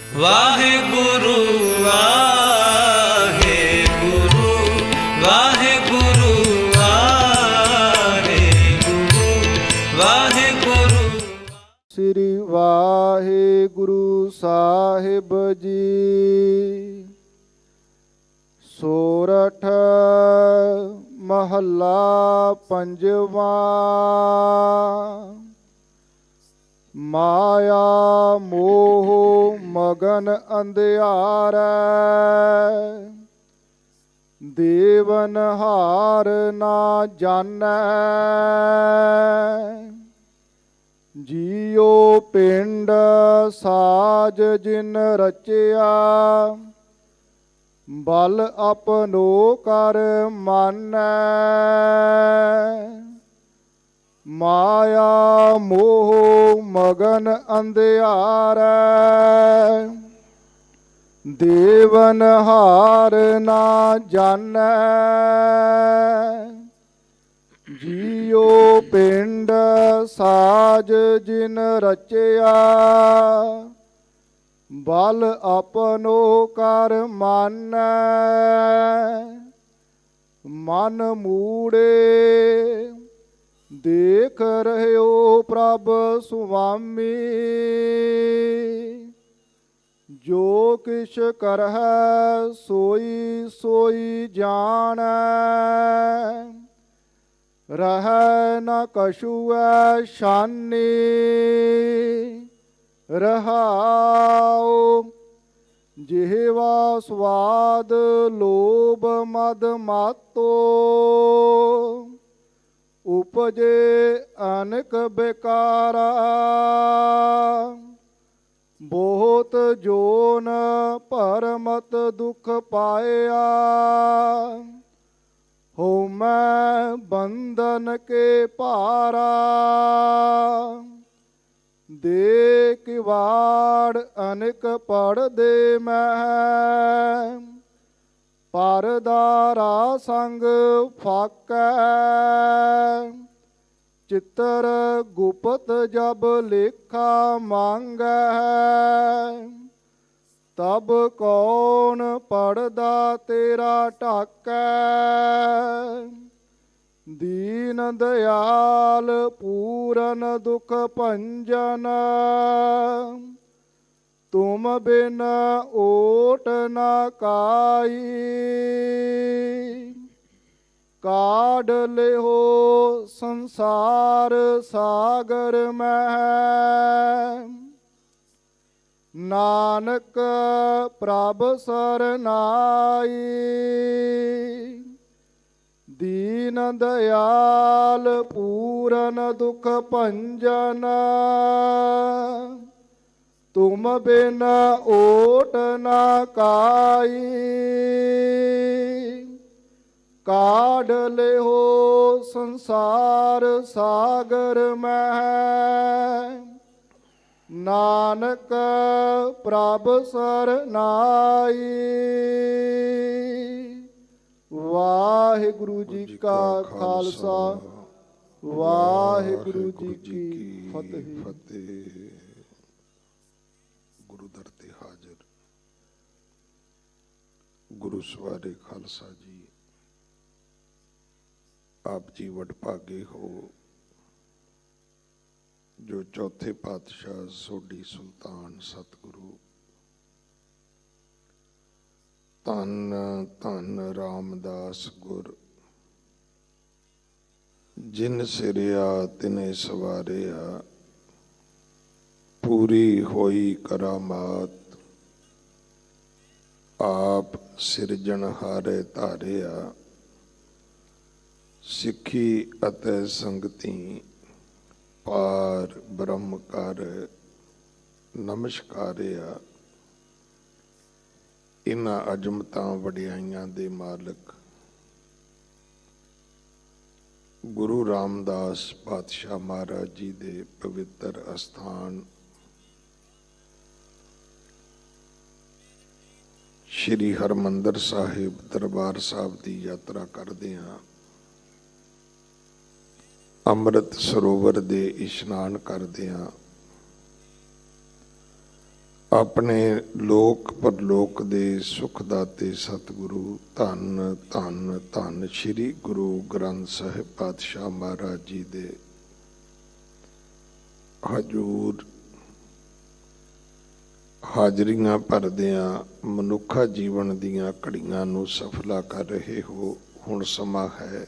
ਵਾਹਿਗੁਰੂ ਵਾਹਿਗੁਰੂ ਵਾਹਿਗੁਰੂ ਵਾਹਿਗੁਰੂ ਵਾਹਿਗੁਰੂ। ਸ੍ਰੀ ਵਾਹਿਗੁਰੂ ਸਾਹਿਬ ਜੀ। ਸੋਰਠ ਮਹੱਲਾ ਪੰਜਵਾਂ। ਮਾਇਆ ਮੋਹ ਮਗਨ ਅੰਧਿਆਰੈ, ਦੇਵਨ ਹਾਰ ਨਾ ਜਾਣੈ। ਜੀਉ ਪਿੰਡ ਸਾਜ ਜਿਨ ਰਚਿਆ, ਬਲ ਆਪਨੋ ਕਰ ਮਾਨੈ। ਮਾਇਆ ਮੋਹ ਮਗਨ ਅੰਧਿਆਰੈ, ਦੇਵਨ ਹਾਰ ਨਾ ਜਾਣੈ। ਜੀਉ ਪਿੰਡ ਸਾਜ ਜਿਨ ਰਚਿਆ, ਬਲ ਆਪਨੋ ਕਰ ਮਾਨੈ। ਮਨ ਮੂੜੇ ਦੇਖ ਰਹਿਓ ਪ੍ਰਭ ਸੁਆਮੀ, ਜੋ ਕਿਛ ਕਰਹਿ ਸੋਈ ਸੋਈ ਜਾਣੈ। ਰਹਿ ਨ ਕਛੁਐ ਛਾਨੀ, ਰਹਾਉ ਜਿਹਵਾ ਸਵਾਦ ਲੋਭ ਮਦ ਮਾਤੋ। ਉਪਜੇ ਅਨਕ ਬੇਕਾਰਾ, ਬਹੁਤ ਜੋਨ ਭਰਮਤ ਦੁਖ ਪਾਇਆ। ਹਉਮੈ ਬੰਧਨ ਕੇ ਭਾਰਾ, ਦੇ ਕਿਵਾੜ ਅਨਕ ਪੜਦੇ ਮਹਿ। ਪਰਦਾਰਾ ਸੰਗ ਫਾਕੈ, ਚਿੱਤਰ ਗੁਪਤ ਜਬ ਲੇਖਾ ਮੰਗੈ। ਤਬ ਕੌਣ ਪੜਦਾ ਤੇਰਾ ਢਾਕੈ। ਦੀਨ ਦਿਆਲ ਪੂਰਨ ਦੁਖ ਭੰਜਨ, ਤੁਮ ਬਿਨ ਓਟ ਨਾ ਕਾਈ। ਕਾਢ ਲਿਓ ਸੰਸਾਰ ਸਾਗਰ ਮਹਿ, ਨਾਨਕ ਪ੍ਰਭ ਸਰਨਾਈ। ਦੀਨ ਦਿਆਲ ਪੂਰਨ ਦੁਖ ਭੰਜਨ, ਤੁਮ ਬਿਨ ਓਟ ਨਾ ਕਾਈ। ਕਾਢ ਲਿਓ ਸੰਸਾਰ ਸਾਗਰ ਮਹਿ, ਨਾਨਕ ਪ੍ਰਭ ਸਰਨਾਈ। ਵਾਹਿਗੁਰੂ ਜੀ ਕਾ ਖਾਲਸਾ, ਵਾਹਿਗੁਰੂ ਜੀ ਕੀ ਫਤਿਹ। ਗੁਰੂ ਦਰ ਤੇ ਹਾਜ਼ਰ ਗੁਰੂ ਸਵਾਰੇ ਖਾਲਸਾ ਜੀ, ਆਪ ਜੀ ਵਡਭਾਗੇ ਹੋ ਜੋ ਚੌਥੇ ਪਾਤਸ਼ਾਹ ਸੋਢੀ ਸੁਲਤਾਨ ਸਤਿਗੁਰੂ ਧੰਨ ਧੰਨ ਰਾਮਦਾਸ ਗੁਰ, ਜਿਨ ਸਿਰਿਆ ਤਿਨੇ ਸਵਾਰਿਆ। ਪੂਰੀ ਹੋਈ ਕਰਾਮਾਤ, ਆਪ ਸਿਰਜਣਹਾਰੇ ਧਾਰਿਆ। ਸਿੱਖੀ ਅਤੇ ਸੰਗਤੀ ਪਾਰ ਬ੍ਰਹਮ ਕਰ ਨਮਸਕਾਰਿਆ। ਇਨ੍ਹਾਂ ਅਜਮਤਾਂ ਵਡਿਆਈਆਂ ਦੇ ਮਾਲਕ ਗੁਰੂ ਰਾਮਦਾਸ ਪਾਤਸ਼ਾਹ ਮਹਾਰਾਜ ਜੀ ਦੇ ਪਵਿੱਤਰ ਅਸਥਾਨ ਸ਼੍ਰੀ ਹਰਿਮੰਦਰ ਸਾਹਿਬ ਦਰਬਾਰ ਸਾਹਿਬ ਦੀ ਯਾਤਰਾ ਕਰਦੇ ਹਾਂ। ਅੰਮ੍ਰਿਤ ਸਰੋਵਰ ਦੇ ਇਸ਼ਨਾਨ ਕਰਦੇ ਹਾਂ। ਆਪਣੇ ਲੋਕ ਪਰਲੋਕ ਦੇ ਸੁਖ ਦਾਤੇ ਸਤਿਗੁਰੂ ਧੰਨ ਧੰਨ ਧੰਨ ਸ੍ਰੀ ਗੁਰੂ ਗ੍ਰੰਥ ਸਾਹਿਬ ਪਾਤਸ਼ਾਹ ਮਹਾਰਾਜ ਜੀ ਦੇ ਹਜੂਰ ਹਾਜ਼ਰੀਆਂ ਭਰਦਿਆਂ ਮਨੁੱਖਾ ਜੀਵਨ ਦੀਆਂ ਘੜੀਆਂ ਨੂੰ ਸਫਲਾ ਕਰ ਰਹੇ ਹੋ। ਹੁਣ ਸਮਾਂ ਹੈ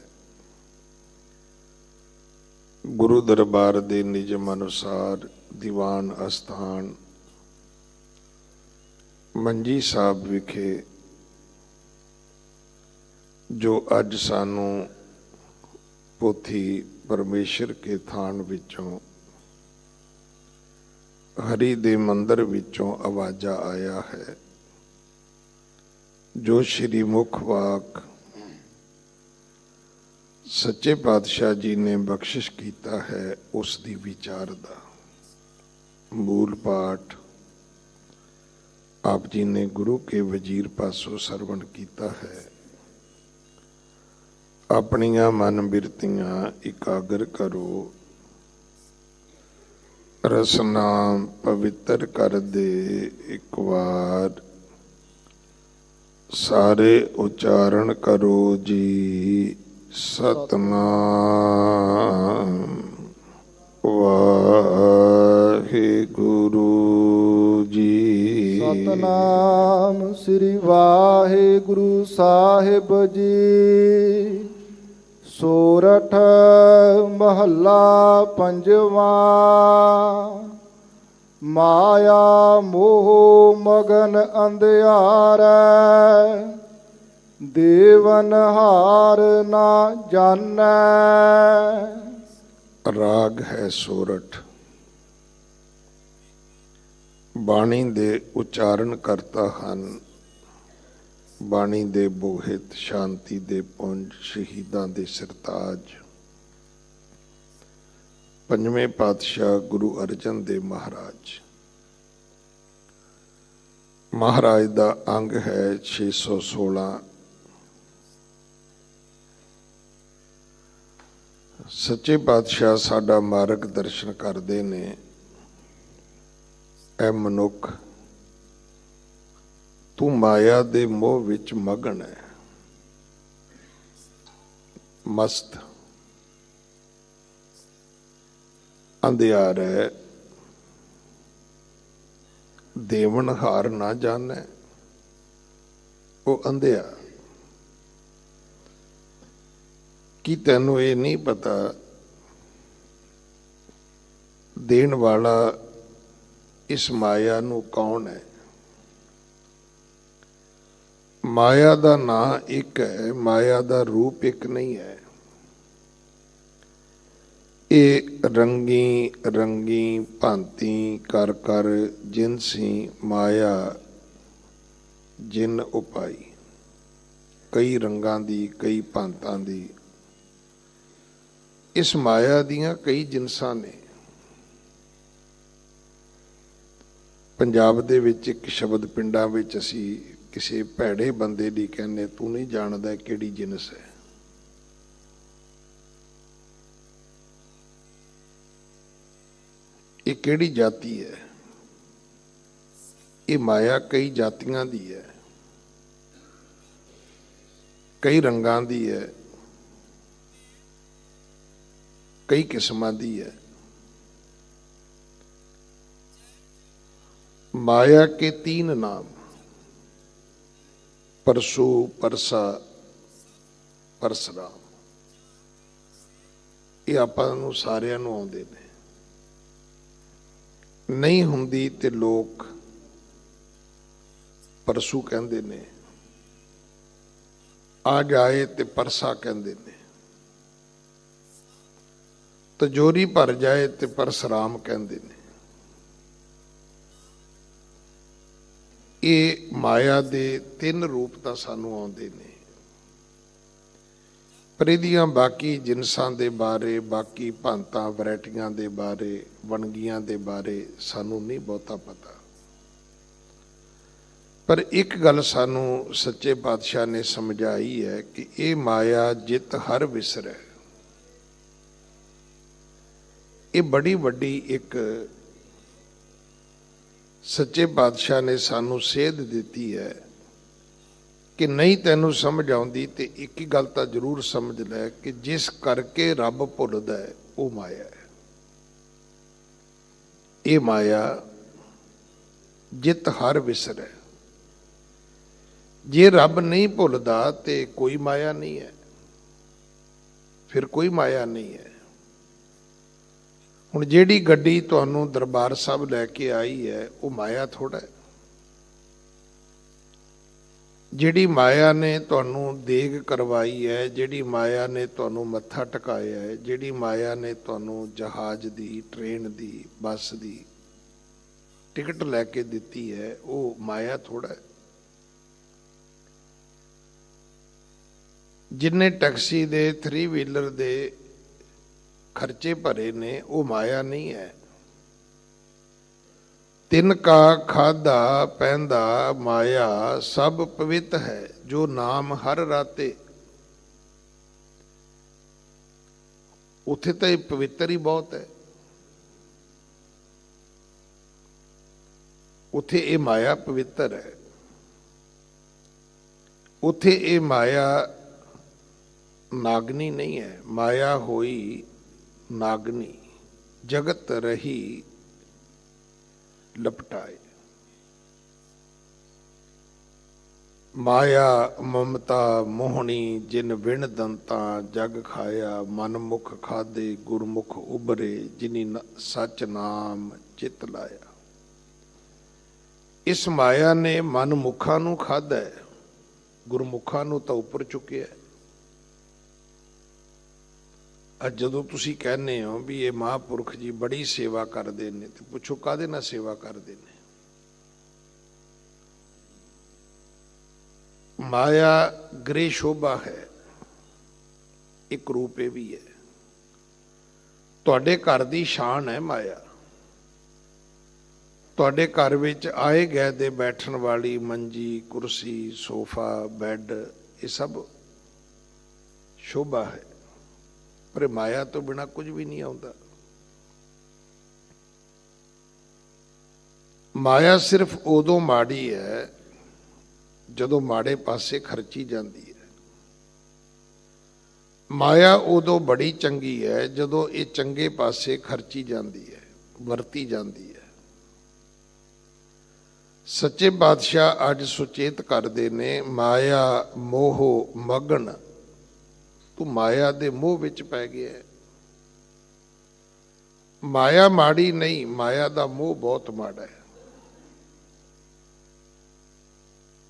ਗੁਰੂ ਦਰਬਾਰ ਦੇ ਨਿਯਮ ਅਨੁਸਾਰ ਦੀਵਾਨ ਅਸਥਾਨ ਮੰਜੀ ਸਾਹਿਬ ਵਿਖੇ ਜੋ ਅੱਜ ਸਾਨੂੰ ਪੋਥੀ ਪਰਮੇਸ਼ਰ ਕੇ ਥਾਨ ਵਿੱਚੋਂ ਹਰੀ ਦੇ ਮੰਦਰ ਵਿੱਚੋਂ ਆਵਾਜ਼ਾ ਆਇਆ ਹੈ, ਜੋ ਸ਼੍ਰੀ ਮੁਖ ਵਾਕ ਸੱਚੇ ਪਾਤਸ਼ਾਹ ਜੀ ਨੇ ਬਖਸ਼ਿਸ਼ ਕੀਤਾ ਹੈ, ਉਸ ਦੀ ਵਿਚਾਰ ਦਾ ਮੂਲ ਪਾਠ ਆਪ ਜੀ ਨੇ ਗੁਰੂ ਕੇ ਵਜ਼ੀਰ ਪਾਸੋਂ ਸਰਵਣ ਕੀਤਾ ਹੈ। ਆਪਣੀਆਂ ਮਨ ਬਿਰਤੀਆਂ ਇਕਾਗਰ ਕਰੋ, ਰਸਨਾ ਪਵਿੱਤਰ ਕਰ ਦੇ ਇੱਕ ਵਾਰ ਸਾਰੇ ਉਚਾਰਨ ਕਰੋ ਜੀ। ਸਤਨਾਮ ਵਾਹਿਗੁਰੂ ਜੀ। ਸਤਨਾਮ ਸ੍ਰੀ ਵਾਹਿਗੁਰੂ ਸਾਹਿਬ ਜੀ। ਸੋਰਠ ਮਹੱਲਾ ਪੰਜਵਾਂ। ਮਾਇਆ ਮੋਹ ਮਗਨ ਅੰਧਿਆਰੈ, ਦੇਵਨ ਹਾਰ ਨਾ ਜਾਣੈ। ਰਾਗ ਹੈ ਸੋਰਠ। ਬਾਣੀ ਦੇ ਉਚਾਰਨ ਕਰਤਾ ਹਨ ਬਾਣੀ ਦੇ ਬੋਹਿਤ ਸ਼ਾਂਤੀ ਦੇ ਪੁੰਜ ਸ਼ਹੀਦਾਂ ਦੇ ਸਰਤਾਜ ਪੰਜਵੇਂ ਪਾਤਸ਼ਾਹ ਗੁਰੂ ਅਰਜਨ ਦੇਵ ਮਹਾਰਾਜ। ਮਹਾਰਾਜ ਦਾ ਅੰਗ ਹੈ 616। ਸੱਚੇ ਪਾਤਸ਼ਾਹ ਸਾਡਾ ਮਾਰਗ ਦਰਸ਼ਨ ਕਰਦੇ ਨੇ। ਐ ਮਨੁੱਖ, ਤੂੰ ਮਾਇਆ ਦੇ ਮੋਹ ਵਿੱਚ ਮਗਨ ਹੈ, ਮਸਤ ਅੰਧਿਆਰ ਹੈ, ਦੇਵਨ ਹਾਰ ਨਾ ਜਾਣੈ। ਉਹ ਅੰਧਿਆ, ਕੀ ਤੈਨੂੰ ਇਹ ਨਹੀਂ ਪਤਾ ਦੇਣ ਵਾਲਾ ਇਸ ਮਾਇਆ ਨੂੰ ਕੌਣ ਹੈ? ਮਾਇਆ ਦਾ ਨਾਂ ਇੱਕ ਹੈ, ਮਾਇਆ ਦਾ ਰੂਪ ਇੱਕ ਨਹੀਂ ਹੈ। ਇਹ ਰੰਗੀ ਰੰਗੀ ਭਾਂਤੀ ਕਰ ਕਰ ਜਿਨਸੀ ਮਾਇਆ ਜਿਨ ਉਪਾਈ। ਕਈ ਰੰਗਾਂ ਦੀ, ਕਈ ਭਾਂਤਾਂ ਦੀ ਇਸ ਮਾਇਆ ਦੀਆਂ ਕਈ ਜਿਨਸਾਂ ਨੇ। ਪੰਜਾਬ ਦੇ ਵਿੱਚ ਇੱਕ ਸ਼ਬਦ ਪਿੰਡਾਂ ਵਿੱਚ ਅਸੀਂ ਕਿਸੇ ਭੈੜੇ ਬੰਦੇ ਦੀ ਕਹਿੰਦੇ, ਤੂੰ ਨਹੀਂ ਜਾਣਦਾ ਕਿਹੜੀ ਜਿਨਸ ਹੈ। ਇਹ ਕਿਹੜੀ ਜਾਤੀ ਹੈ? ਇਹ ਮਾਇਆ ਕਈ ਜਾਤੀਆਂ ਦੀ ਹੈ, ਕਈ ਰੰਗਾਂ ਦੀ ਹੈ, ਕਈ ਕਿਸਮਾਂ ਦੀ ਹੈ। माया के 3 नाम, परसु, परसा, परसराम। ये आपां नूं सारिआं नूं आउंदे ने। नहीं हुंदी ते लोक परसु कहंदे ने, आ जाए ते परसा कहंदे ने, तिजोरी भर जाए ते परसराम कहंदे ने। ਇਹ ਮਾਇਆ ਦੇ 3 ਰੂਪ ਤਾਂ ਸਾਨੂੰ ਆਉਂਦੇ ਨੇ, ਪਰ ਇਹਦੀਆਂ ਬਾਕੀ ਜਿਨਸਾਂ ਦੇ ਬਾਰੇ, ਬਾਕੀ ਭਾਂਤਾਂ ਵੈਰਾਈਟੀਆਂ ਦੇ ਬਾਰੇ, ਵੰਨਗੀਆਂ ਦੇ ਬਾਰੇ ਸਾਨੂੰ ਨਹੀਂ ਬਹੁਤਾ ਪਤਾ। ਪਰ ਇੱਕ ਗੱਲ ਸਾਨੂੰ ਸੱਚੇ ਪਾਤਸ਼ਾਹ ਨੇ ਸਮਝਾਈ ਹੈ ਕਿ ਇਹ ਮਾਇਆ ਜਿਤ ਹਰ ਵਿਸਰੈ। ਇਹ ਬੜੀ ਵੱਡੀ ਇੱਕ ਸੱਚੇ ਪਾਤਸ਼ਾਹ ਨੇ ਸਾਨੂੰ ਸੇਧ ਦਿੱਤੀ ਹੈ ਕਿ ਨਹੀਂ ਤੈਨੂੰ ਸਮਝ ਆਉਂਦੀ ਤੇ ਇੱਕ ਹੀ ਗੱਲ ਤਾਂ ਜ਼ਰੂਰ ਸਮਝ ਲੈ ਕਿ ਜਿਸ ਕਰਕੇ ਰੱਬ ਭੁੱਲਦਾ ਹੈ ਉਹ ਮਾਇਆ ਹੈ। ਇਹ ਮਾਇਆ ਜਿਤ ਹਰ ਵਿਸਰੈ। ਜੇ ਰੱਬ ਨਹੀਂ ਭੁੱਲਦਾ ਤੇ ਕੋਈ ਮਾਇਆ ਨਹੀਂ ਹੈ, ਫਿਰ ਕੋਈ ਮਾਇਆ ਨਹੀਂ ਹੈ। ਹੁਣ ਜਿਹੜੀ ਗੱਡੀ ਤੁਹਾਨੂੰ ਦਰਬਾਰ ਸਾਹਿਬ ਲੈ ਕੇ ਆਈ ਹੈ ਉਹ ਮਾਇਆ ਥੋੜ੍ਹਾ ਹੈ। ਜਿਹੜੀ ਮਾਇਆ ਨੇ ਤੁਹਾਨੂੰ ਦੇਗ ਕਰਵਾਈ ਹੈ, ਜਿਹੜੀ ਮਾਇਆ ਨੇ ਤੁਹਾਨੂੰ ਮੱਥਾ ਟਿਕਾਇਆ ਹੈ, ਜਿਹੜੀ ਮਾਇਆ ਨੇ ਤੁਹਾਨੂੰ ਜਹਾਜ਼ ਦੀ, ਟ੍ਰੇਨ ਦੀ, ਬੱਸ ਦੀ ਟਿਕਟ ਲੈ ਕੇ ਦਿੱਤੀ ਹੈ, ਉਹ ਮਾਇਆ ਥੋੜ੍ਹਾ ਹੈ। ਜਿੰਨੇ ਟੈਕਸੀ ਦੇ, 3 ਵੀਲਰ ਦੇ ਖਰਚੇ ਭਰੇ ਨੇ ਉਹ ਮਾਇਆ ਨਹੀਂ ਹੈ। ਤਿੰਨ ਕਾ ਖਾਧਾ ਪਹਿੰਦਾ ਮਾਇਆ ਸਭ ਪਵਿੱਤ ਹੈ, ਜੋ ਨਾਮ ਹਰ ਰਾਤੇ। ਉੱਥੇ ਤਾਂ ਇਹ ਪਵਿੱਤਰ ਹੀ ਬਹੁਤ ਹੈ, ਉੱਥੇ ਇਹ ਮਾਇਆ ਪਵਿੱਤਰ ਹੈ। ਉੱਥੇ ਇਹ ਮਾਇਆ ਨਾਗਨੀ ਨਹੀਂ ਹੈ। ਮਾਇਆ ਹੋਈ ਨਾਗਨੀ, ਜਗਤ ਰਹੀ ਲਪਟਾਏ। ਮਾਇਆ ਮਮਤਾ ਮੋਹਣੀ, ਜਿਨ ਵਿਣ ਦੰਤਾ ਜਗ ਖਾਇਆ। ਮਨ ਮੁਖ ਖਾਦੇ ਗੁਰਮੁਖ ਉਬਰੇ, ਜਿਨੀ ਸਚ ਨਾਮ ਚਿਤ ਲਾਇਆ। ਇਸ ਮਾਇਆ ਨੇ ਮਨ ਮੁਖਾਂ ਨੂੰ ਖਾਧਾ ਹੈ, ਗੁਰਮੁਖਾਂ ਨੂੰ ਤਾਂ ਉੱਪਰ ਚੁੱਕਿਆ। ਅੱਜ ਜਦੋਂ ਤੁਸੀਂ ਕਹਿੰਦੇ ਹੋ ਵੀ ਇਹ ਮਹਾਂਪੁਰਖ ਜੀ ਬੜੀ ਸੇਵਾ ਕਰਦੇ ਨੇ, ਤੇ ਪੁੱਛੋ ਕਾਹਦੇ ਨਾਲ ਸੇਵਾ ਕਰਦੇ ਨੇ? ਮਾਇਆ ਗ੍ਰਹਿ ਸ਼ੋਭਾ ਹੈ, ਇੱਕ ਰੂਪ ਇਹ ਵੀ ਹੈ। ਤੁਹਾਡੇ ਘਰ ਦੀ ਸ਼ਾਨ ਹੈ ਮਾਇਆ। ਤੁਹਾਡੇ ਘਰ ਵਿੱਚ ਆਏ ਗਏ ਦੇ ਬੈਠਣ ਵਾਲੀ ਮੰਜੀ, ਕੁਰਸੀ, ਸੋਫਾ, ਬੈੱਡ, ਇਹ ਸਭ ਸ਼ੋਭਾ ਹੈ। ਪਰ ਮਾਇਆ ਤੋਂ ਬਿਨਾਂ ਕੁਝ ਵੀ ਨਹੀਂ ਆਉਂਦਾ। ਮਾਇਆ ਸਿਰਫ ਉਦੋਂ ਮਾੜੀ ਹੈ ਜਦੋਂ ਮਾੜੇ ਪਾਸੇ ਖਰਚੀ ਜਾਂਦੀ ਹੈ। ਮਾਇਆ ਉਦੋਂ ਬੜੀ ਚੰਗੀ ਹੈ ਜਦੋਂ ਇਹ ਚੰਗੇ ਪਾਸੇ ਖਰਚੀ ਜਾਂਦੀ ਹੈ, ਵਰਤੀ ਜਾਂਦੀ ਹੈ। ਸੱਚੇ ਪਾਤਸ਼ਾਹ ਅੱਜ ਸੁਚੇਤ ਕਰਦੇ ਨੇ, ਮਾਇਆ ਮੋਹ ਮਗਨ, ਤੂੰ ਮਾਇਆ ਦੇ ਮੋਹ ਵਿੱਚ ਪੈ ਗਿਆ। ਮਾਇਆ ਮਾੜੀ ਨਹੀਂ, ਮਾਇਆ ਦਾ ਮੋਹ ਬਹੁਤ ਮਾੜਾ ਹੈ।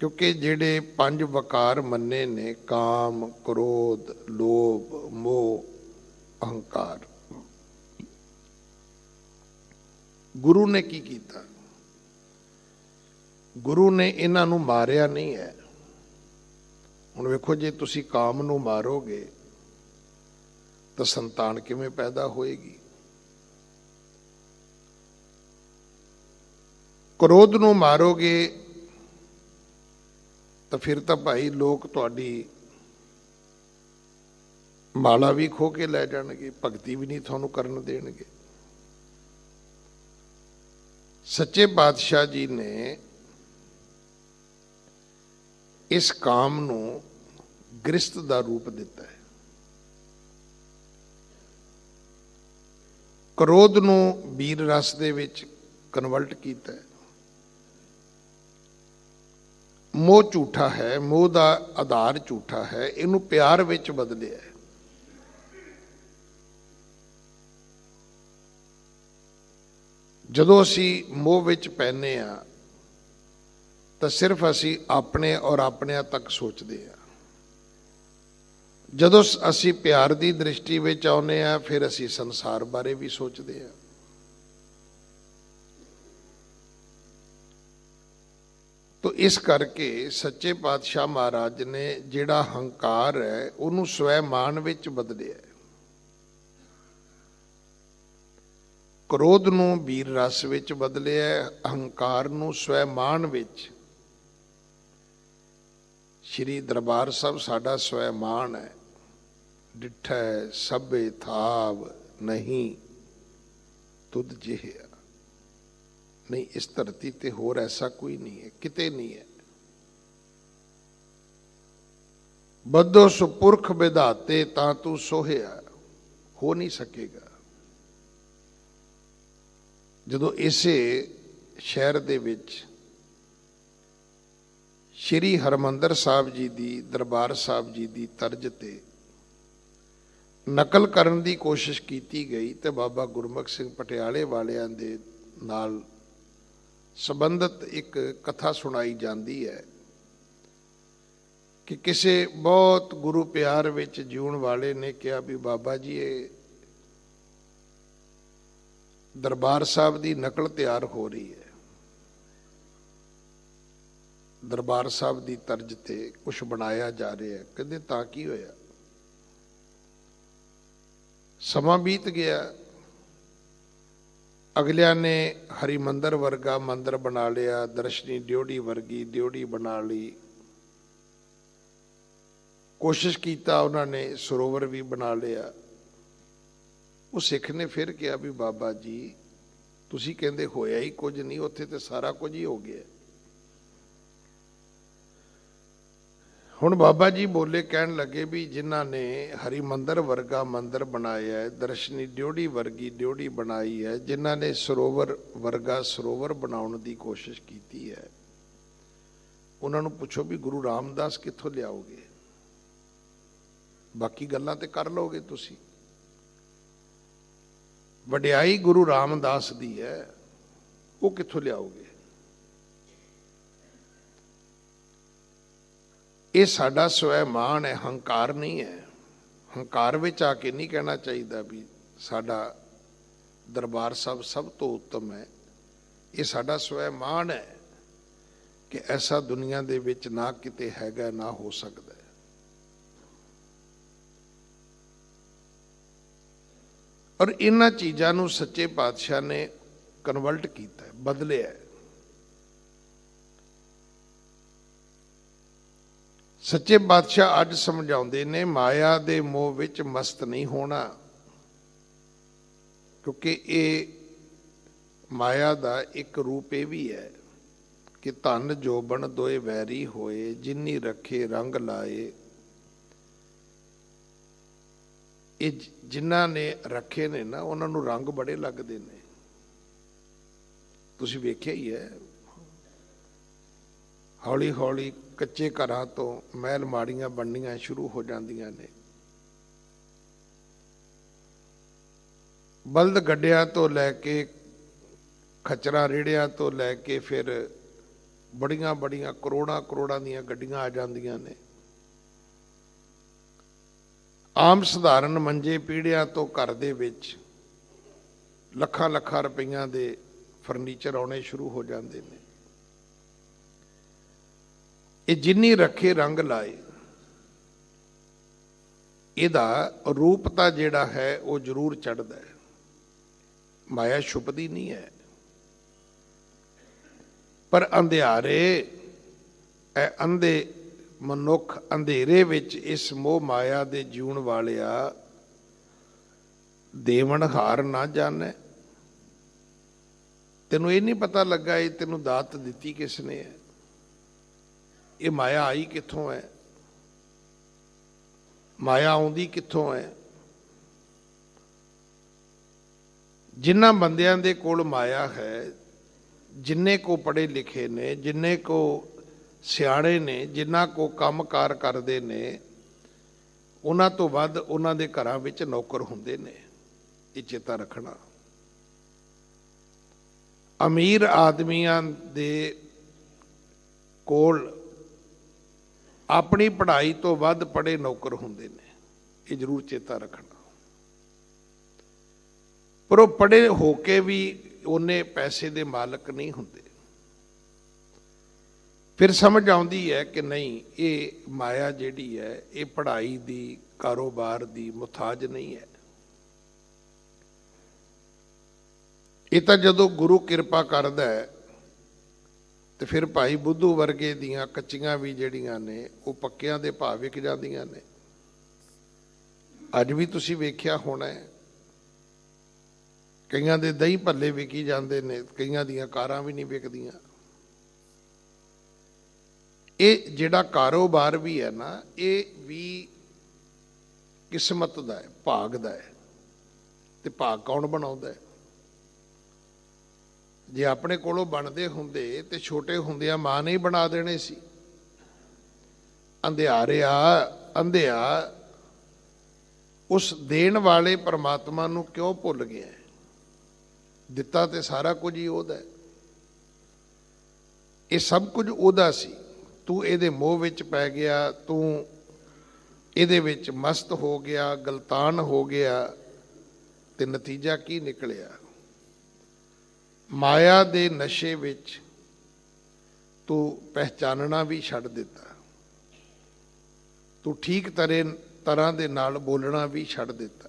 ਕਿਉਂਕਿ ਜਿਹੜੇ 5 ਵਕਾਰ ਮੰਨੇ ਨੇ, ਕਾਮ, ਕ੍ਰੋਧ, ਲੋਭ, ਮੋਹ, ਅਹੰਕਾਰ, ਗੁਰੂ ਨੇ ਕੀ ਕੀਤਾ? ਗੁਰੂ ਨੇ ਇਹਨਾਂ ਨੂੰ ਮਾਰਿਆ ਨਹੀਂ ਹੈ। ਹੁਣ ਵੇਖੋ, ਜੇ ਤੁਸੀਂ ਕਾਮ ਨੂੰ ਮਾਰੋਗੇ ਤਾਂ ਸੰਤਾਨ ਕਿਵੇਂ ਪੈਦਾ ਹੋਏਗੀ? ਕ੍ਰੋਧ ਨੂੰ ਮਾਰੋਗੇ ਤਾਂ ਫਿਰ ਤਾਂ ਭਾਈ ਲੋਕ ਤੁਹਾਡੀ ਮਾਲਾ ਵੀ ਖੋ ਕੇ ਲੈ ਜਾਣਗੇ, ਭਗਤੀ ਵੀ ਨਹੀਂ ਤੁਹਾਨੂੰ ਕਰਨ ਦੇਣਗੇ। ਸੱਚੇ ਪਾਤਸ਼ਾਹ ਜੀ ਨੇ ਇਸ ਕਾਮ ਨੂੰ ਗ੍ਰਸਤ ਦਾ ਰੂਪ ਦਿੱਤਾ ਹੈ। ਕ੍ਰੋਧ ਨੂੰ ਵੀਰ ਰਸ ਦੇ ਵਿੱਚ ਕਨਵਰਟ ਕੀਤਾ ਹੈ। ਮੋਹ ਝੂਠਾ ਹੈ, ਮੋਹ ਦਾ ਆਧਾਰ ਝੂਠਾ ਹੈ, ਇਹਨੂੰ ਪਿਆਰ ਵਿੱਚ ਬਦਲਿਆ ਹੈ। ਜਦੋਂ ਅਸੀਂ ਮੋਹ ਵਿੱਚ ਪੈਂਦੇ ਹਾਂ ਤਾਂ ਸਿਰਫ ਅਸੀਂ ਆਪਣੇ ਔਰ ਆਪਣਿਆਂ ਤੱਕ ਸੋਚਦੇ ਹਾਂ। ਜਦੋਂ ਅਸੀਂ ਪਿਆਰ ਦੀ ਦ੍ਰਿਸ਼ਟੀ ਵਿੱਚ ਆਉਂਦੇ ਹਾਂ ਫਿਰ ਅਸੀਂ ਸੰਸਾਰ ਬਾਰੇ ਵੀ ਸੋਚਦੇ ਹਾਂ। ਤੋ ਇਸ ਕਰਕੇ ਸੱਚੇ ਪਾਤਸ਼ਾਹ ਮਹਾਰਾਜ ਨੇ ਜਿਹੜਾ ਹੰਕਾਰ ਹੈ ਉਹਨੂੰ ਸਵੈਮਾਨ ਵਿੱਚ ਬਦਲਿਆ। ਕ੍ਰੋਧ ਨੂੰ ਵੀਰ ਰਸ ਵਿੱਚ ਬਦਲਿਆ, ਅਹੰਕਾਰ ਨੂੰ ਸਵੈਮਾਨ ਵਿੱਚ। ਸ਼੍ਰੀ ਦਰਬਾਰ ਸਾਹਿਬ ਸਾਡਾ ਸਵੈਮਾਨ ਹੈ। ਡਿਠੈ ਸਭੇ ਥਾਵ ਨਹੀਂ ਤੁਧ ਜਿਹਾ, नहीं, इस धरती ते होर ऐसा कोई नहीं है, किते नहीं है। बद्धो सुपुरख विधाते तां तू सोहिया, हो नहीं सकेगा। ਜਦੋਂ ਇਸੇ ਸ਼ਹਿਰ ਦੇ ਵਿੱਚ ਸ਼੍ਰੀ ਹਰਮੰਦਰ ਸਾਹਿਬ ਜੀ ਦੀ, ਦਰਬਾਰ ਸਾਹਿਬ ਜੀ ਦੀ ਤਰਜ਼ ਤੇ ਨਕਲ ਕਰਨ ਦੀ ਕੋਸ਼ਿਸ਼ ਕੀਤੀ ਗਈ ਤੇ ਬਾਬਾ ਗੁਰਮੁਖ ਸਿੰਘ ਪਟਿਆਲੇ ਵਾਲਿਆਂ ਦੇ ਨਾਲ ਸੰਬੰਧਿਤ ਇੱਕ ਕਥਾ ਸੁਣਾਈ ਜਾਂਦੀ ਹੈ ਕਿ ਕਿਸੇ ਬਹੁਤ ਗੁਰੂ ਪਿਆਰ ਵਿੱਚ ਜਿਉਣ ਵਾਲੇ ਨੇ ਕਿਹਾ ਵੀ ਬਾਬਾ ਜੀ ਇਹ ਦਰਬਾਰ ਸਾਹਿਬ ਦੀ ਨਕਲ ਤਿਆਰ ਹੋ ਰਹੀ ਹੈ, ਦਰਬਾਰ ਸਾਹਿਬ ਦੀ ਤਰਜ਼ ਤੇ ਕੁਝ ਬਣਾਇਆ ਜਾ ਰਿਹਾ ਹੈ। ਕਹਿੰਦੇ ਤਾਂ ਕੀ ਹੋਇਆ? ਸਮਾਂ ਬੀਤ ਗਿਆ, ਅਗਲਿਆਂ ਨੇ ਹਰਿਮੰਦਰ ਵਰਗਾ ਮੰਦਰ ਬਣਾ ਲਿਆ, ਦਰਸ਼ਨੀ ਡਿਓੜੀ ਵਰਗੀ ਡਿਓੜੀ ਬਣਾ ਲਈ, ਕੋਸ਼ਿਸ਼ ਕੀਤਾ ਉਹਨਾਂ ਨੇ ਸਰੋਵਰ ਵੀ ਬਣਾ ਲਿਆ। ਉਹ ਸਿੱਖ ਨੇ ਫਿਰ ਕਿਹਾ ਵੀ ਬਾਬਾ ਜੀ ਤੁਸੀਂ ਕਹਿੰਦੇ ਹੋਇਆ ਹੀ ਕੁਝ ਨਹੀਂ, ਉੱਥੇ ਤੇ ਸਾਰਾ ਕੁਝ ਹੀ ਹੋ ਗਿਆ। ਹੁਣ ਬਾਬਾ ਜੀ ਬੋਲੇ, ਕਹਿਣ ਲੱਗੇ ਵੀ ਜਿਨ੍ਹਾਂ ਨੇ ਹਰਿਮੰਦਰ ਵਰਗਾ ਮੰਦਰ ਬਣਾਇਆ ਹੈ, ਦਰਸ਼ਨੀ ਡਿਓੜੀ ਵਰਗੀ ਡਿਓੜੀ ਬਣਾਈ ਹੈ, ਜਿਨ੍ਹਾਂ ਨੇ ਸਰੋਵਰ ਵਰਗਾ ਸਰੋਵਰ ਬਣਾਉਣ ਦੀ ਕੋਸ਼ਿਸ਼ ਕੀਤੀ ਹੈ, ਉਹਨਾਂ ਨੂੰ ਪੁੱਛੋ ਵੀ ਗੁਰੂ ਰਾਮਦਾਸ ਕਿੱਥੋਂ ਲਿਆਓਗੇ? ਬਾਕੀ ਗੱਲਾਂ ਤੇ ਕਰ ਲਓਗੇ ਤੁਸੀਂ, ਵਡਿਆਈ ਗੁਰੂ ਰਾਮਦਾਸ ਦੀ ਹੈ, ਉਹ ਕਿੱਥੋਂ ਲਿਆਓਗੇ? ਇਹ ਸਾਡਾ ਸਵੈਮਾਨ ਹੈ, ਹੰਕਾਰ ਨਹੀਂ ਹੈ। ਹੰਕਾਰ ਵਿੱਚ ਆ ਕੇ ਨਹੀਂ ਕਹਿਣਾ ਚਾਹੀਦਾ ਵੀ ਸਾਡਾ ਦਰਬਾਰ ਸਾਹਿਬ ਸਭ ਤੋਂ ਉੱਤਮ ਹੈ। ਇਹ ਸਾਡਾ ਸਵੈਮਾਨ ਹੈ ਕਿ ਐਸਾ ਦੁਨੀਆ ਦੇ ਵਿੱਚ ਨਾ ਕਿਤੇ ਹੈਗਾ, ਨਾ ਹੋ ਸਕਦਾ। ਔਰ ਇਹਨਾਂ ਚੀਜ਼ਾਂ ਨੂੰ ਸੱਚੇ ਪਾਤਸ਼ਾਹ ਨੇ ਕਨਵਰਟ ਕੀਤਾ, ਬਦਲਿਆ। ਸੱਚੇ ਪਾਤਸ਼ਾਹ ਅੱਜ ਸਮਝਾਉਂਦੇ ਨੇ ਮਾਇਆ ਦੇ ਮੋਹ ਵਿੱਚ ਮਸਤ ਨਹੀਂ ਹੋਣਾ, ਕਿਉਂਕਿ ਇਹ ਮਾਇਆ ਦਾ ਇੱਕ ਰੂਪ ਇਹ ਵੀ ਹੈ ਕਿ ਧਨ ਜੋਬਨ ਦੋਏ ਵੈਰੀ ਹੋਏ, ਜਿਨੀ ਰੱਖੇ ਰੰਗ ਲਾਏ। ਇਹ ਜਿਨ੍ਹਾਂ ਨੇ ਰੱਖੇ ਨੇ ਨਾ, ਉਹਨਾਂ ਨੂੰ ਰੰਗ ਬੜੇ ਲੱਗਦੇ ਨੇ। ਤੁਸੀਂ ਵੇਖਿਆ ਹੀ ਹੈ, ਹੌਲੀ ਹੌਲੀ ਕੱਚੇ ਘਰਾਂ ਤੋਂ ਮਹਿਲ ਮਾੜੀਆਂ ਬਣਨੀਆਂ ਸ਼ੁਰੂ ਹੋ ਜਾਂਦੀਆਂ ਨੇ। ਬਲਦ ਗੱਡਿਆਂ ਤੋਂ ਲੈ ਕੇ ਖਚਰਾਂ ਰੇੜਿਆਂ ਤੋਂ ਲੈ ਕੇ ਫਿਰ ਬੜੀਆਂ ਬੜੀਆਂ ਕਰੋੜਾਂ ਦੀਆਂ ਗੱਡੀਆਂ ਆ ਜਾਂਦੀਆਂ ਨੇ। ਆਮ ਸਧਾਰਨ ਮੰਜੇ ਪੀੜਿਆਂ ਤੋਂ ਘਰ ਦੇ ਵਿੱਚ ਲੱਖਾਂ ਰੁਪਈਆਂ ਦੇ ਫਰਨੀਚਰ ਆਉਣੇ ਸ਼ੁਰੂ ਹੋ ਜਾਂਦੇ ਨੇ। ਇਹ ਜਿੰਨੀ ਰੱਖੇ ਰੰਗ ਲਾਏ, ਇਹਦਾ ਰੂਪ ਤਾਂ ਜਿਹੜਾ ਹੈ ਉਹ ਜ਼ਰੂਰ ਚੜ੍ਹਦਾ ਹੈ। ਮਾਇਆ ਛੁਪਦੀ ਨਹੀਂ ਹੈ, ਪਰ ਅੰਧਿਆਰੇ ਇਹ ਅੰਧੇ ਮਨੁੱਖ ਅੰਧੇਰੇ ਵਿੱਚ ਇਸ ਮੋਹ ਮਾਇਆ ਦੇ ਜਿਉਣ ਵਾਲਿਆ ਦੇਵਨ ਹਾਰ ਨਾ ਜਾਣੇ। ਤੈਨੂੰ ਇਹ ਨਹੀਂ ਪਤਾ ਲੱਗਾ ਇਹ ਤੈਨੂੰ ਦਾਤ ਦਿੱਤੀ ਕਿਸ ਨੇ ਹੈ, ਇਹ ਮਾਇਆ ਆਈ ਕਿੱਥੋਂ ਹੈ, ਮਾਇਆ ਆਉਂਦੀ ਕਿੱਥੋਂ ਹੈ। ਜਿਨ੍ਹਾਂ ਬੰਦਿਆਂ ਦੇ ਕੋਲ ਮਾਇਆ ਹੈ, ਜਿੰਨੇ ਕੋ ਪੜ੍ਹੇ ਲਿਖੇ ਨੇ, ਜਿੰਨੇ ਕੋ ਸਿਆਣੇ ਨੇ, ਜਿਨ੍ਹਾਂ ਕੋ ਕੰਮਕਾਰ ਕਰਦੇ ਨੇ, ਉਹਨਾਂ ਤੋਂ ਵੱਧ ਉਹਨਾਂ ਦੇ ਘਰਾਂ ਵਿੱਚ ਨੌਕਰ ਹੁੰਦੇ ਨੇ। ਇਹ ਚੇਤਾ ਰੱਖਣਾ। ਅਮੀਰ ਆਦਮੀਆਂ ਦੇ ਕੋਲ ਆਪਣੀ ਪੜ੍ਹਾਈ ਤੋਂ ਵੱਧ ਪੜ੍ਹੇ ਨੌਕਰ ਹੁੰਦੇ ਨੇ, ਇਹ ਜ਼ਰੂਰ ਚੇਤਾ ਰੱਖਣਾ। ਪਰ ਉਹ ਪੜ੍ਹੇ ਹੋ ਕੇ ਵੀ ਉਹਨੇ ਪੈਸੇ ਦੇ ਮਾਲਕ ਨਹੀਂ ਹੁੰਦੇ। ਫਿਰ ਸਮਝ ਆਉਂਦੀ ਹੈ ਕਿ ਨਹੀਂ, ਇਹ ਮਾਇਆ ਜਿਹੜੀ ਹੈ ਇਹ ਪੜ੍ਹਾਈ ਦੀ, ਕਾਰੋਬਾਰ ਦੀ ਮੁਹਤਾਜ ਨਹੀਂ ਹੈ। ਇਹ ਤਾਂ ਜਦੋਂ ਗੁਰੂ ਕਿਰਪਾ ਕਰਦਾ ਹੈ ਤੇ ਫਿਰ ਭਾਈ ਬੁੱਧੂ ਵਰਗੇ ਦੀਆਂ ਕੱਚੀਆਂ ਵੀ ਜਿਹੜੀਆਂ ਨੇ ਉਹ ਪੱਕਿਆਂ ਦੇ ਭਾਅ ਵਿਕ ਜਾਂਦੀਆਂ ਨੇ। ਅੱਜ ਵੀ ਤੁਸੀਂ ਵੇਖਿਆ ਹੋਣਾ ਹੈ ਕਈਆਂ ਦੇ ਦਹੀਂ ਭੱਲੇ ਵਿਕੀ ਜਾਂਦੇ ਨੇ, ਕਈਆਂ ਦੀਆਂ ਕਾਰਾਂ ਵੀ ਨਹੀਂ ਵਿਕਦੀਆਂ। ਇਹ ਜਿਹੜਾ ਕਾਰੋਬਾਰ ਵੀ ਹੈ ਨਾ, ਇਹ ਵੀ ਕਿਸਮਤ ਦਾ ਹੈ, ਭਾਗ ਦਾ ਹੈ। ਤੇ ਭਾਗ ਕੌਣ ਬਣਾਉਂਦਾ ਹੈ? ਜੇ ਆਪਣੇ ਕੋਲੋਂ ਬਣਦੇ ਹੁੰਦੇ ਤੇ ਛੋਟੇ ਹੁੰਦਿਆਂ ਮਾਂ ਨੇ ਹੀ ਬਣਾ ਦੇਣੇ ਸੀ। ਅੰਧਿਆ ਉਸ ਦੇਣ ਵਾਲੇ ਪਰਮਾਤਮਾ ਨੂੰ ਕਿਉਂ ਭੁੱਲ ਗਿਆ? ਦਿੱਤਾ ਤੇ ਸਾਰਾ ਕੁਝ ਹੀ ਉਹਦਾ ਹੈ। ਇਹ ਸਭ ਕੁਝ ਉਹਦਾ ਸੀ, ਤੂੰ ਇਹਦੇ ਮੋਹ ਵਿੱਚ ਪੈ ਗਿਆ, ਤੂੰ ਇਹਦੇ ਵਿੱਚ ਮਸਤ ਹੋ ਗਿਆ, ਗਲਤਾਨ ਹੋ ਗਿਆ, ਤੇ ਨਤੀਜਾ ਕੀ ਨਿਕਲਿਆ? ਮਾਇਆ ਦੇ ਨਸ਼ੇ ਵਿੱਚ ਤੂੰ ਪਹਿਚਾਨਣਾ ਵੀ ਛੱਡ ਦਿੱਤਾ, ਤੂੰ ਠੀਕ ਤਰ੍ਹਾਂ ਦੇ ਨਾਲ ਬੋਲਣਾ ਵੀ ਛੱਡ ਦਿੱਤਾ,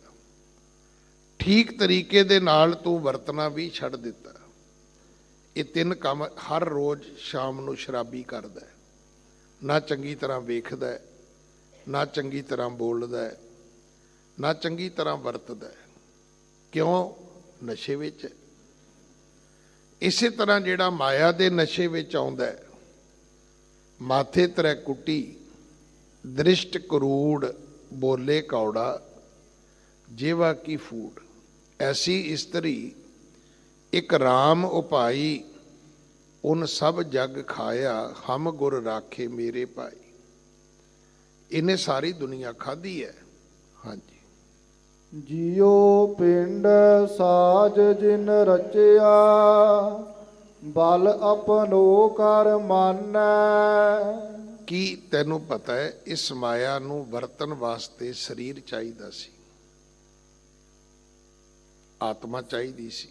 ਠੀਕ ਤਰੀਕੇ ਦੇ ਨਾਲ ਤੂੰ ਵਰਤਣਾ ਵੀ ਛੱਡ ਦਿੱਤਾ। ਇਹ ਤਿੰਨ ਕੰਮ ਹਰ ਰੋਜ਼ ਸ਼ਾਮ ਨੂੰ ਸ਼ਰਾਬੀ ਕਰਦਾ ਹੈ। ਨਾ ਚੰਗੀ ਤਰ੍ਹਾਂ ਵੇਖਦਾ ਹੈ, ਨਾ ਚੰਗੀ ਤਰ੍ਹਾਂ ਬੋਲਦਾ ਹੈ, ਨਾ ਚੰਗੀ ਤਰ੍ਹਾਂ ਵਰਤਦਾ ਹੈ। ਕਿਉਂ? ਨਸ਼ੇ ਵਿੱਚ। ਇਸੇ ਤਰ੍ਹਾਂ ਜਿਹੜਾ ਮਾਇਆ ਦੇ ਨਸ਼ੇ ਵਿੱਚ ਆਉਂਦਾ ਹੈ, ਮਾਥੇ ਤਰੈ ਕੁੱਟੀ ਦ੍ਰਿਸ਼ਟ ਕਰੂੜ ਬੋਲੇ ਕੌੜਾ ਜੇਵਾ ਕੀ ਫੂਡ, ਐਸੀ ਇਸਤਰੀ ਇੱਕ ਰਾਮ ਉਪਾਈ ਉਨ ਸਭ ਜਗ ਖਾਇਆ, ਹਮ ਗੁਰ ਰਾਖੇ ਮੇਰੇ ਭਾਈ। ਇਹਨੇ ਸਾਰੀ ਦੁਨੀਆ ਖਾਧੀ ਹੈ। ਹਾਂਜੀ। ਜਿਉ ਪਿੰਡ ਸਾਜ ਜਿਨ ਰਚਿਆ, ਬਲ ਆਪਨੋ ਕਰ ਮਾਨੈ। ਕੀ ਤੈਨੂੰ ਪਤਾ ਹੈ ਇਸ ਮਾਇਆ ਨੂੰ ਵਰਤਣ ਵਾਸਤੇ ਸਰੀਰ ਚਾਹੀਦਾ ਸੀ, ਆਤਮਾ ਚਾਹੀਦੀ ਸੀ।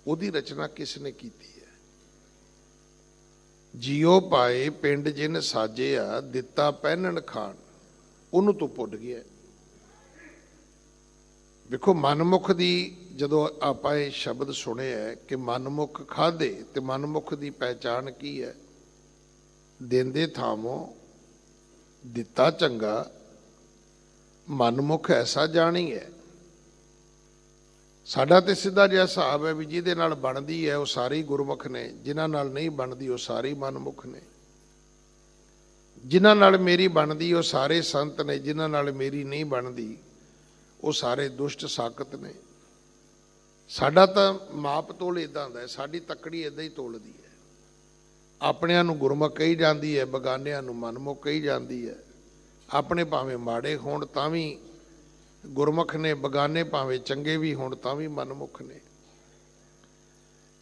ਉਹਦੀ ਰਚਨਾ ਕਿਸ ਨੇ ਕੀਤੀ ਹੈ? ਜਿਉ ਪਾਏ ਪਿੰਡ ਜਿਨ ਸਾਜਿਆ, ਦਿੱਤਾ ਪਹਿਨਣ ਖਾਣ, ਉਹਨੂੰ ਤੂੰ ਭੁੱਲ ਗਿਆ। ਵੇਖੋ, ਮਨਮੁਖ ਦੀ ਜਦੋਂ ਆਪਾਂ ਇਹ ਸ਼ਬਦ ਸੁਣਿਆ ਕਿ ਮਨਮੁਖ ਖਾਧੇ, ਤੇ ਮਨਮੁਖ ਦੀ ਪਹਿਚਾਣ ਕੀ ਹੈ? ਦਿੰਦੇ ਥਾਮੋਂ ਦਿੱਤਾ ਚੰਗਾ, ਮਨਮੁਖ ਐਸਾ ਜਾਣੀ ਹੈ। ਸਾਡਾ ਤੇ ਸਿੱਧਾ ਜਿਹਾ ਹਿਸਾਬ ਹੈ ਵੀ ਜਿਹਦੇ ਨਾਲ ਬਣਦੀ ਹੈ ਉਹ ਸਾਰੇ ਗੁਰਮੁਖ ਨੇ, ਜਿਨ੍ਹਾਂ ਨਾਲ ਨਹੀਂ ਬਣਦੀ ਉਹ ਸਾਰੇ ਮਨਮੁਖ ਨੇ। ਜਿਨ੍ਹਾਂ ਨਾਲ ਮੇਰੀ ਬਣਦੀ ਉਹ ਸਾਰੇ ਸੰਤ ਨੇ, ਜਿਨ੍ਹਾਂ ਨਾਲ ਮੇਰੀ ਨਹੀਂ ਬਣਦੀ ਉਹ ਸਾਰੇ ਦੁਸ਼ਟ ਸਾਕਤ ਨੇ। ਸਾਡਾ ਤਾਂ ਮਾਪ ਤੋਲ ਇਦਾਂ ਦਾ ਹੈ, ਸਾਡੀ ਤੱਕੜੀ ਇਦਾਂ ਹੀ ਤੋਲਦੀ ਹੈ। ਆਪਣਿਆਂ ਨੂੰ ਗੁਰਮੁਖ ਕਹੀ ਜਾਂਦੀ ਹੈ, ਬਗਾਨਿਆਂ ਨੂੰ ਮਨਮੁਖ ਕਹੀ ਜਾਂਦੀ ਹੈ। ਆਪਣੇ ਭਾਵੇਂ ਮਾੜੇ ਹੋਣ ਤਾਂ ਵੀ ਗੁਰਮੁਖ ਨੇ, ਬਗਾਨੇ ਭਾਵੇਂ ਚੰਗੇ ਵੀ ਹੋਣ ਤਾਂ ਵੀ ਮਨਮੁਖ ਨੇ।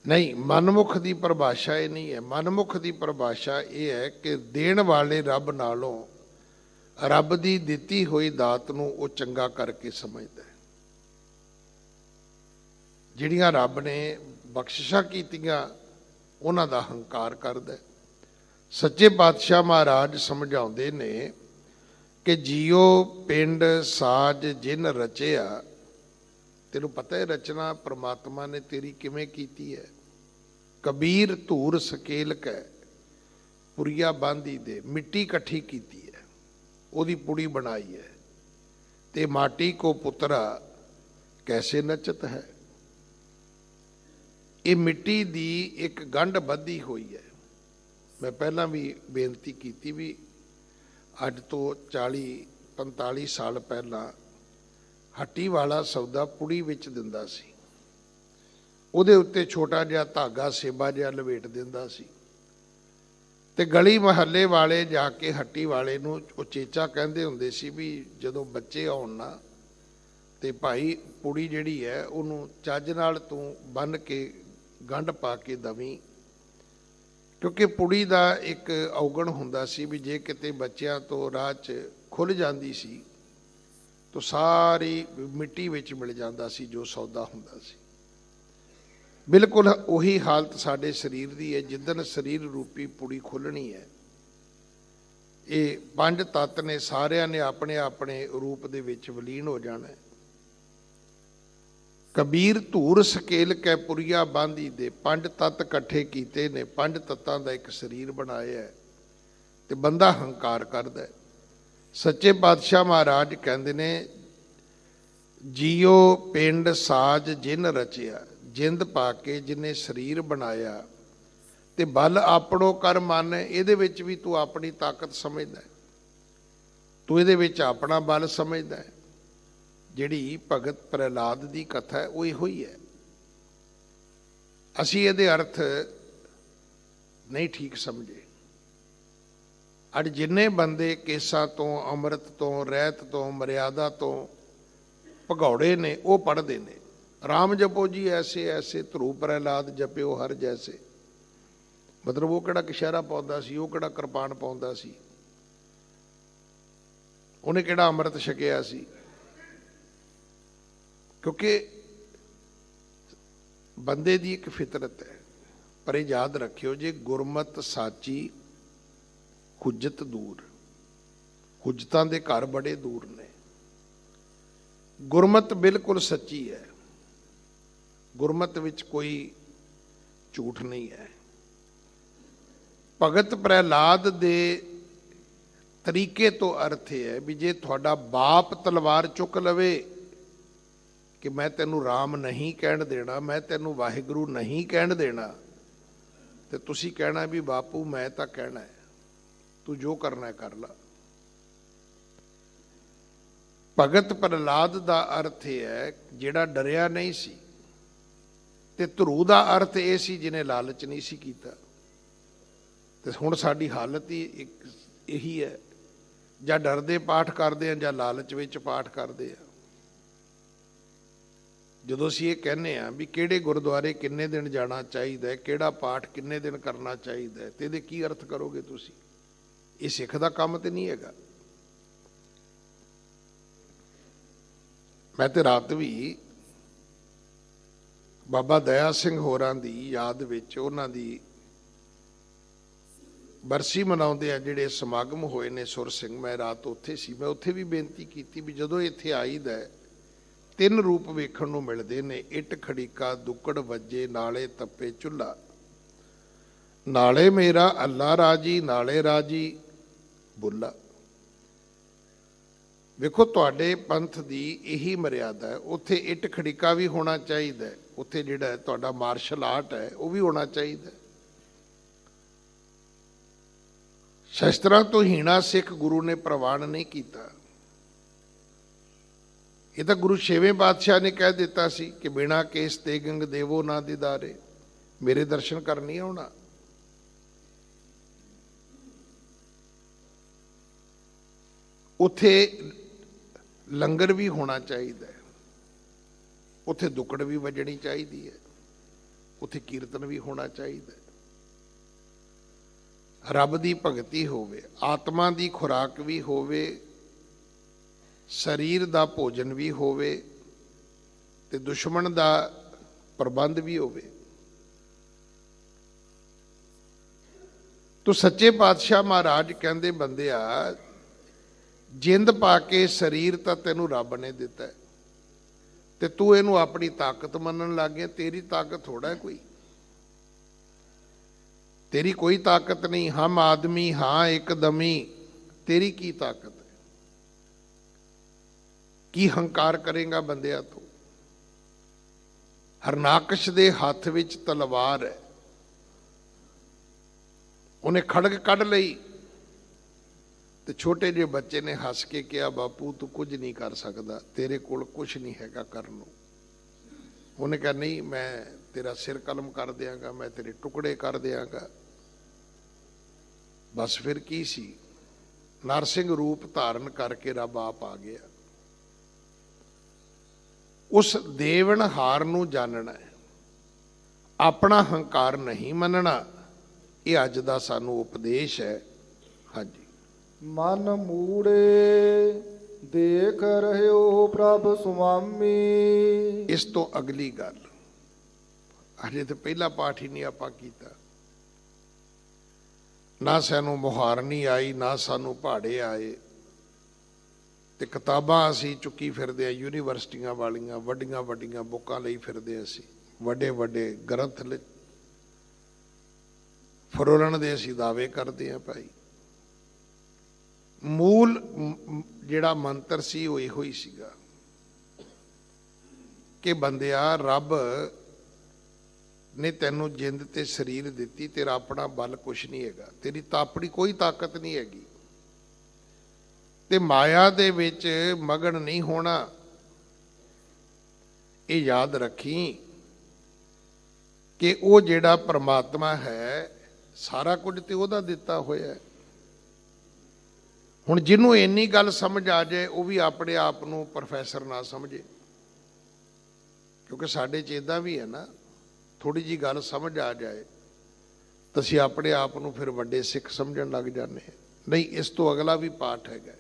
ਨਹੀਂ, ਮਨਮੁਖ ਦੀ ਪਰਿਭਾਸ਼ਾ ਇਹ ਨਹੀਂ ਹੈ। ਮਨਮੁਖ ਦੀ ਪਰਿਭਾਸ਼ਾ ਇਹ ਹੈ ਕਿ ਦੇਣ ਵਾਲੇ ਰੱਬ ਨਾਲੋਂ ਰੱਬ ਦੀ ਦਿੱਤੀ ਹੋਈ ਦਾਤ ਨੂੰ ਉਹ ਚੰਗਾ ਕਰਕੇ ਸਮਝਦਾ ਹੈ। ਜਿਹੜੀਆਂ ਰੱਬ ਨੇ ਬਖਸ਼ਿਸ਼ਾਂ ਕੀਤੀਆਂ ਉਹਨਾਂ ਦਾ ਹੰਕਾਰ ਕਰਦਾ ਹੈ। ਸੱਚੇ ਪਾਤਸ਼ਾਹ ਮਹਾਰਾਜ ਸਮਝਾਉਂਦੇ ਨੇ ਕਿ ਜਿਉ ਪਿੰਡ ਸਾਜ ਜਿਨ ਰਚਿਆ। ਤੈਨੂੰ ਪਤਾ ਹੈ ਰਚਨਾ ਪ੍ਰਮਾਤਮਾ ਨੇ ਤੇਰੀ ਕਿਵੇਂ ਕੀਤੀ ਹੈ? ਕਬੀਰ ਧੂਰ ਸਕੇਲ ਕੈ ਪੁਰੀਆ ਬਾਂਦੀ ਦੇ, ਮਿੱਟੀ ਇਕੱਠੀ ਕੀਤੀ ਹੈ, ਉਹਦੀ ਪੁੜੀ ਬਣਾਈ ਹੈ। ਤੇ ਮਾਟੀ ਕੋ ਪੁੱਤਰਾ ਕੈਸੇ ਨਚਤ ਹੈ। ਇਹ ਮਿੱਟੀ ਦੀ ਇੱਕ ਗੰਢ ਬੱਧੀ ਹੋਈ ਹੈ। ਮੈਂ ਪਹਿਲਾਂ ਵੀ ਬੇਨਤੀ ਕੀਤੀ ਵੀ ਅੱਜ ਤੋਂ 40-45 ਸਾਲ ਪਹਿਲਾਂ ਹੱਟੀ ਵਾਲਾ ਸੌਦਾ ਪੁੜੀ ਵਿੱਚ ਦਿੰਦਾ ਸੀ, ਉਹਦੇ ਉੱਤੇ ਛੋਟਾ ਜਿਹਾ ਧਾਗਾ ਸੇਬਾ ਜਿਹਾ ਲਵੇਟ ਦਿੰਦਾ ਸੀ, ਤੇ ਗਲੀ ਮਹੱਲੇ ਵਾਲੇ ਜਾ ਕੇ ਹੱਟੀ ਵਾਲੇ ਨੂੰ ਉਚੇਚਾ ਕਹਿੰਦੇ ਹੁੰਦੇ ਸੀ ਵੀ ਜਦੋਂ ਬੱਚੇ ਆਉਣ ਨਾ ਤੇ ਭਾਈ ਪੁੜੀ ਜਿਹੜੀ ਹੈ ਉਹਨੂੰ ਚੱਜ ਨਾਲ ਤੂੰ ਬੰਨ੍ਹ ਕੇ ਗੰਢ ਪਾ ਕੇ ਦਵੀਂ, ਕਿਉਂਕਿ ਪੁੜੀ ਦਾ ਇੱਕ ਔਗਣ ਹੁੰਦਾ ਸੀ ਵੀ ਜੇ ਕਿਤੇ ਬੱਚਿਆਂ ਤੋਂ ਰਾਹ 'ਚ ਖੁੱਲ੍ਹ ਜਾਂਦੀ ਸੀ ਤਾਂ ਸਾਰੀ ਮਿੱਟੀ ਵਿੱਚ ਮਿਲ ਜਾਂਦਾ ਸੀ ਜੋ ਸੌਦਾ ਹੁੰਦਾ ਸੀ। ਬਿਲਕੁਲ ਉਹੀ ਹਾਲਤ ਸਾਡੇ ਸਰੀਰ ਦੀ ਹੈ। ਜਿੱਦਣ ਸਰੀਰ ਰੂਪੀ ਪੁੜੀ ਖੁੱਲ੍ਹਣੀ ਹੈ, ਇਹ ਪੰਜ ਤੱਤ ਨੇ, ਸਾਰਿਆਂ ਨੇ ਆਪਣੇ ਆਪਣੇ ਰੂਪ ਦੇ ਵਿੱਚ ਵਿਲੀਨ ਹੋ ਜਾਣਾ ਹੈ। ਕਬੀਰ ਧੂਰ ਸਕੇਲ ਕੈ ਪੁਰੀਆ ਬਾਂਦੀ ਦੇ, ਪੰਜ ਤੱਤ ਇਕੱਠੇ ਕੀਤੇ ਨੇ, ਪੰਜ ਤੱਤਾਂ ਦਾ ਇੱਕ ਸਰੀਰ ਬਣਾਇਆ ਹੈ, ਤੇ ਬੰਦਾ ਹੰਕਾਰ ਕਰਦਾ ਹੈ। ਸੱਚੇ ਪਾਤਸ਼ਾਹ ਮਹਾਰਾਜ ਕਹਿੰਦੇ ਨੇ ਜੀਓ ਪਿੰਡ ਸਾਜ ਜਿਨ ਰਚਿਆ, ਜਿੰਦ ਪਾ ਕੇ ਜਿਹਨੇ ਸਰੀਰ ਬਣਾਇਆ, ਤੇ ਬਲ ਆਪਣੋ ਕਰ ਮਨ, ਇਹਦੇ ਵਿੱਚ ਵੀ ਤੂੰ ਆਪਣੀ ਤਾਕਤ ਸਮਝਦਾ, ਤੂੰ ਇਹਦੇ ਵਿੱਚ ਆਪਣਾ ਬਲ ਸਮਝਦਾ। ਜਿਹੜੀ ਭਗਤ ਪ੍ਰਹਿਲਾਦ ਦੀ ਕਥਾ ਹੈ ਉਹ ਇਹੋ ਹੀ ਹੈ। ਅਸੀਂ ਇਹਦੇ ਅਰਥ ਨਹੀਂ ਠੀਕ ਸਮਝੇ। ਅੱਜ ਜਿੰਨੇ ਬੰਦੇ ਕੇਸਾਂ ਤੋਂ, ਅੰਮ੍ਰਿਤ ਤੋਂ, ਰਹਿਤ ਤੋਂ, ਮਰਿਆਦਾ ਤੋਂ ਭਗੌੜੇ ਨੇ, ਉਹ ਪੜ੍ਹਦੇ ਨੇ ਰਾਮ ਜਪੋ ਜੀ ਐਸੇ ਐਸੇ, ਧਰੂ ਪ੍ਰਹਿਲਾਦ ਜਪਿਓ ਹਰ ਜੈਸੇ। ਮਤਲਬ ਉਹ ਕਿਹੜਾ ਕਛਹਿਰਾ ਪਾਉਂਦਾ ਸੀ, ਉਹ ਕਿਹੜਾ ਕਿਰਪਾਨ ਪਾਉਂਦਾ ਸੀ, ਉਹਨੇ ਕਿਹੜਾ ਅੰਮ੍ਰਿਤ ਛਕਿਆ ਸੀ। ਕਿਉਂਕਿ ਬੰਦੇ ਦੀ ਇੱਕ ਫਿਤਰਤ ਹੈ। ਪਰ ਇਹ ਯਾਦ ਰੱਖਿਓ, ਜੇ ਗੁਰਮਤ ਸਾਚੀ, ਹੁਜਤ ਦੂਰ। ਹੁਜਤਾਂ ਦੇ ਘਰ ਬੜੇ ਦੂਰ ਨੇ। ਗੁਰਮਤ ਬਿਲਕੁਲ ਸੱਚੀ ਹੈ, ਗੁਰਮਤ ਵਿੱਚ ਕੋਈ ਝੂਠ ਨਹੀਂ ਹੈ। ਭਗਤ ਪ੍ਰਹਿਲਾਦ ਦੇ ਤਰੀਕੇ ਤੋਂ ਅਰਥ ਇਹ ਹੈ ਵੀ ਜੇ ਤੁਹਾਡਾ ਬਾਪ ਤਲਵਾਰ ਚੁੱਕ ਲਵੇ ਕਿ ਮੈਂ ਤੈਨੂੰ ਰਾਮ ਨਹੀਂ ਕਹਿਣ ਦੇਣਾ, ਮੈਂ ਤੈਨੂੰ ਵਾਹਿਗੁਰੂ ਨਹੀਂ ਕਹਿਣ ਦੇਣਾ, ਤੇ ਤੁਸੀਂ ਕਹਿਣਾ ਵੀ ਬਾਪੂ ਮੈਂ ਤਾਂ ਕਹਿਣਾ ਹੈ, ਤੂੰ ਜੋ ਕਰਨਾ ਕਰ ਲਾ। ਭਗਤ ਪ੍ਰਹਿਲਾਦ ਦਾ ਅਰਥ ਇਹ ਹੈ ਜਿਹੜਾ ਡਰਿਆ ਨਹੀਂ ਸੀ, ਤੇ ਧਰੂ ਦਾ ਅਰਥ ਇਹ ਸੀ ਜਿਹਨੇ ਲਾਲਚ ਨਹੀਂ ਸੀ ਕੀਤਾ। ਤੇ ਹੁਣ ਸਾਡੀ ਹਾਲਤ ਹੀ ਇਹੀ ਹੈ, ਜਾਂ ਡਰਦੇ ਪਾਠ ਕਰਦੇ ਆ ਜਾਂ ਲਾਲਚ ਵਿੱਚ ਪਾਠ ਕਰਦੇ ਆ। ਜਦੋਂ ਅਸੀਂ ਇਹ ਕਹਿੰਦੇ ਆ ਵੀ ਕਿਹੜੇ ਗੁਰਦੁਆਰੇ ਕਿੰਨੇ ਦਿਨ ਜਾਣਾ ਚਾਹੀਦਾ ਹੈ, ਕਿਹੜਾ ਪਾਠ ਕਿੰਨੇ ਦਿਨ ਕਰਨਾ ਚਾਹੀਦਾ ਹੈ, ਤੇ ਇਹਦੇ ਕੀ ਅਰਥ ਕਰੋਗੇ ਤੁਸੀਂ? ਇਹ ਸਿੱਖ ਦਾ ਕੰਮ ਤੇ ਨਹੀਂ ਹੈਗਾ। ਮੈਂ ਤੇ ਰਾਤ ਵੀ ਬਾਬਾ ਦਇਆ ਸਿੰਘ ਹੋਰਾਂ ਦੀ ਯਾਦ ਵਿੱਚ ਉਹਨਾਂ ਦੀ ਬਰਸੀ ਮਨਾਉਂਦੇ ਆ ਜਿਹੜੇ ਸਮਾਗਮ ਹੋਏ ਨੇ ਸੁਰ ਸਿੰਘ, ਮੈਂ ਰਾਤ ਉੱਥੇ ਸੀ। ਮੈਂ ਉੱਥੇ ਵੀ ਬੇਨਤੀ ਕੀਤੀ ਵੀ ਜਦੋਂ ਇੱਥੇ ਆਈਦਾ ਤਿੰਨ ਰੂਪ ਵੇਖਣ ਨੂੰ ਮਿਲਦੇ ਨੇ, ਇੱਟ ਖੜੀਕਾ, ਦੁੱਕੜ ਵੱਜੇ, ਨਾਲੇ ਤੱਪੇ ਚੁੱਲ੍ਹਾ। ਨਾਲੇ ਮੇਰਾ ਅੱਲਾ ਰਾਜੀ, ਨਾਲੇ ਰਾਜੀ ਬੁੱਲਾ। ਵੇਖੋ ਤੁਹਾਡੇ ਪੰਥ ਦੀ ਇਹੀ ਮਰਿਆਦਾ ਹੈ। ਉੱਥੇ ਇੱਟ ਖੜੀਕਾ ਵੀ ਹੋਣਾ ਚਾਹੀਦਾ, ਉੱਥੇ ਜਿਹੜਾ ਤੁਹਾਡਾ ਮਾਰਸ਼ਲ ਆਰਟ ਹੈ ਉਹ ਵੀ ਹੋਣਾ ਚਾਹੀਦਾ। ਸ਼ਸਤਰਾਂ ਤੋਂ ਹੀਣਾ ਸਿੱਖ ਗੁਰੂ ਨੇ ਪ੍ਰਵਾਨ ਨਹੀਂ ਕੀਤਾ। ਇਹ ਤਾਂ ਗੁਰੂ ਛੇਵੇਂ ਪਾਤਸ਼ਾਹ ਨੇ ਕਹਿ ਦਿੱਤਾ ਸੀ ਕਿ ਬਿਨਾ ਕੇਸ ਤੇ ਗੰਗ ਦੇਵੋ ਨਾ ਦੀਦਾਰੇ, ਮੇਰੇ ਦਰਸ਼ਨ ਕਰ ਨਹੀਂ ਆਉਣਾ। ਉੱਥੇ ਲੰਗਰ ਵੀ ਹੋਣਾ ਚਾਹੀਦਾ, ਉੱਥੇ ਦੁੱਕੜ ਵੀ ਵੱਜਣੀ ਚਾਹੀਦੀ ਹੈ, ਉੱਥੇ ਕੀਰਤਨ ਵੀ ਹੋਣਾ ਚਾਹੀਦਾ। ਰੱਬ ਦੀ ਭਗਤੀ ਹੋਵੇ, ਆਤਮਾ ਦੀ ਖੁਰਾਕ ਵੀ ਹੋਵੇ, ਸਰੀਰ ਦਾ ਭੋਜਨ ਵੀ ਹੋਵੇ, ਤੇ ਦੁਸ਼ਮਣ ਦਾ ਪ੍ਰਬੰਧ ਵੀ ਹੋਵੇ। ਤੋ ਸੱਚੇ ਪਾਤਸ਼ਾਹ ਮਹਾਰਾਜ ਕਹਿੰਦੇ, ਬੰਦਿਆ ਜਿੰਦ ਪਾ ਕੇ ਸਰੀਰ ਤਾਂ ਤੈਨੂੰ ਰੱਬ ਨੇ ਦਿੱਤਾ, ਤੇ ਤੂੰ ਇਹਨੂੰ ਆਪਣੀ ਤਾਕਤ ਮੰਨਣ ਲੱਗ ਗਿਆ। ਤੇਰੀ ਤਾਕਤ ਥੋੜਾ ਕੋਈ, ਤੇਰੀ ਕੋਈ ਤਾਕਤ ਨਹੀਂ। ਹਮ ਆਦਮੀ ਹਾਂ ਇੱਕਦਮੀ, ਤੇਰੀ ਕੀ ਤਾਕਤ ਹੈ? ਕੀ ਹੰਕਾਰ ਕਰੇਗਾ ਬੰਦਿਆਂ ਤੋਂ? ਹਰਨਾਕਸ਼ ਦੇ ਹੱਥ ਵਿੱਚ ਤਲਵਾਰ ਹੈ, ਉਹਨੇ ਖੜਗ ਕੱਢ ਲਈ, ਤੇ ਛੋਟੇ ਜਿਹੇ ਬੱਚੇ ਨੇ ਹੱਸ ਕੇ ਕਿਹਾ, ਬਾਪੂ ਤੂੰ ਕੁਝ ਨਹੀਂ ਕਰ ਸਕਦਾ, ਤੇਰੇ ਕੋਲ ਕੁਝ ਨਹੀਂ ਹੈਗਾ ਕਰਨ ਨੂੰ। ਉਹਨੇ ਕਿਹਾ, ਨਹੀਂ ਮੈਂ ਤੇਰਾ ਸਿਰ ਕਲਮ ਕਰ ਦਿਆਂਗਾ, ਮੈਂ ਤੇਰੇ ਟੁਕੜੇ ਕਰ ਦਿਆਂਗਾ। ਬਸ ਫਿਰ ਕੀ ਸੀ, ਨਰਸਿੰਘ ਰੂਪ ਧਾਰਨ ਕਰਕੇ ਰੱਬ ਆਪ ਆ ਗਿਆ। ਉਸ ਦੇਵਨਹਾਰ ਨੂੰ ਜਾਣਨਾ ਹੈ, ਆਪਣਾ ਹੰਕਾਰ ਨਹੀਂ ਮੰਨਣਾ। ਇਹ ਅੱਜ ਦਾ ਸਾਨੂੰ ਉਪਦੇਸ਼ ਹੈ। ਹਾਂਜੀ। ਮਨ ਮੂੜੇ ਦੇਖ ਰਹਿਓ ਪ੍ਰਭ ਸੁਆਮੀ। ਇਸ ਤੋਂ ਅਗਲੀ ਗੱਲ, ਅਜੇ ਤੇ ਪਹਿਲਾ ਪਾਠ ਹੀ ਨਹੀਂ ਆਪਾਂ ਕੀਤਾ। ਨਾ ਸਾਨੂੰ ਮੁਹਾਰਨੀ ਆਈ, ਨਾ ਸਾਨੂੰ ਪਹਾੜੇ ਆਏ, ਤੇ ਕਿਤਾਬਾਂ ਅਸੀਂ ਚੁੱਕੀ ਫਿਰਦੇ ਆ ਯੂਨੀਵਰਸਿਟੀਆਂ ਵਾਲੀਆਂ, ਵੱਡੀਆਂ ਵੱਡੀਆਂ ਬੁੱਕਾਂ ਲਈ ਫਿਰਦੇ ਅਸੀਂ, ਵੱਡੇ ਵੱਡੇ ਗ੍ਰੰਥ ਫਰੋਲਣ ਦੇ ਅਸੀਂ ਦਾਅਵੇ ਕਰਦੇ ਆ। ਭਾਈ ਮੂਲ ਜਿਹੜਾ ਮੰਤਰ ਸੀ ਉਹ ਇਹੋ ਹੀ ਸੀਗਾ, ਕਿ ਬੰਦਿਆ ਰੱਬ ਨੇ ਤੈਨੂੰ ਜਿੰਦ ਤੇ ਸਰੀਰ ਦਿੱਤੀ, ਤੇਰਾ ਆਪਣਾ ਬਲ ਕੁਛ ਨਹੀਂ ਹੈਗਾ, ਤੇਰੀ ਤਾਂ ਆਪਣੀ ਕੋਈ ਤਾਕਤ ਨਹੀਂ ਹੈਗੀ, ਤੇ ਮਾਇਆ ਦੇ ਵਿੱਚ ਮਗਨ ਨਹੀਂ ਹੋਣਾ। ਇਹ ਯਾਦ ਰੱਖੀ ਕਿ ਉਹ ਜਿਹੜਾ ਪਰਮਾਤਮਾ ਹੈ ਸਾਰਾ ਕੁਝ ਤੇ ਉਹਦਾ ਦਿੱਤਾ ਹੋਇਆ ਹੈ। ਹੁਣ ਜਿਹਨੂੰ ਇੰਨੀ ਗੱਲ ਸਮਝ ਆ ਜਾਏ ਉਹ ਵੀ ਆਪਣੇ ਆਪ ਨੂੰ ਪ੍ਰੋਫੈਸਰ ਨਾ ਸਮਝੇ, ਕਿਉਂਕਿ ਸਾਡੇ 'ਚ ਇੱਦਾਂ ਵੀ ਹੈ ਨਾ, ਥੋੜੀ ਜੀ ਗੱਲ ਸਮਝ ਆ ਜਾਏ ਤਾਂ ਅਸੀਂ ਆਪਣੇ ਆਪ ਨੂੰ ਫਿਰ ਵੱਡੇ ਸਿੱਖ ਸਮਝਣ ਲੱਗ ਜਾਂਦੇ ਹਾਂ। ਨਹੀਂ, ਇਸ ਤੋਂ ਅਗਲਾ ਵੀ ਪਾਠ ਹੈਗਾ।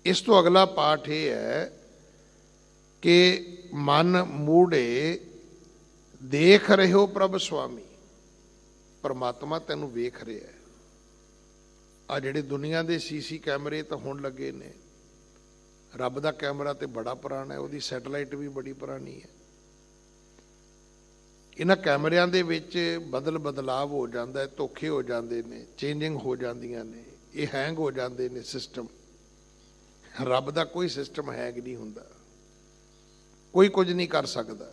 ਇਸ ਤੋਂ ਅਗਲਾ ਪਾਠ ਇਹ ਹੈ ਕਿ ਮਨ ਮੂੜੇ ਦੇਖ ਰਹੇ ਹੋ ਪ੍ਰਭ ਸੁਆਮੀ। ਪਰਮਾਤਮਾ ਤੈਨੂੰ ਵੇਖ ਰਿਹਾ ਹੈ। ਆ ਜਿਹੜੇ ਦੁਨੀਆ ਦੇ ਸੀਸੀ ਕੈਮਰੇ ਤਾਂ ਹੁਣ ਲੱਗੇ ਨੇ, ਰੱਬ ਦਾ ਕੈਮਰਾ ਤੇ ਬੜਾ ਪੁਰਾਣਾ ਹੈ, ਉਹਦੀ ਸੈਟੇਲਾਈਟ ਵੀ ਬੜੀ ਪੁਰਾਣੀ ਹੈ। ਇਹਨਾਂ ਕੈਮਰਿਆਂ ਦੇ ਵਿੱਚ ਬਦਲਾਵ ਹੋ ਜਾਂਦਾ ਹੈ, ਧੋਖੇ ਹੋ ਜਾਂਦੇ ਨੇ, ਚੇਂਜਿੰਗ ਹੋ ਜਾਂਦੀਆਂ ਨੇ, ਇਹ ਹੈਂਗ ਹੋ ਜਾਂਦੇ ਨੇ ਸਿਸਟਮ। ਰੱਬ ਦਾ ਕੋਈ ਸਿਸਟਮ ਹੈਂਗ ਨਹੀਂ ਹੁੰਦਾ, ਕੋਈ ਕੁਝ ਨਹੀਂ ਕਰ ਸਕਦਾ।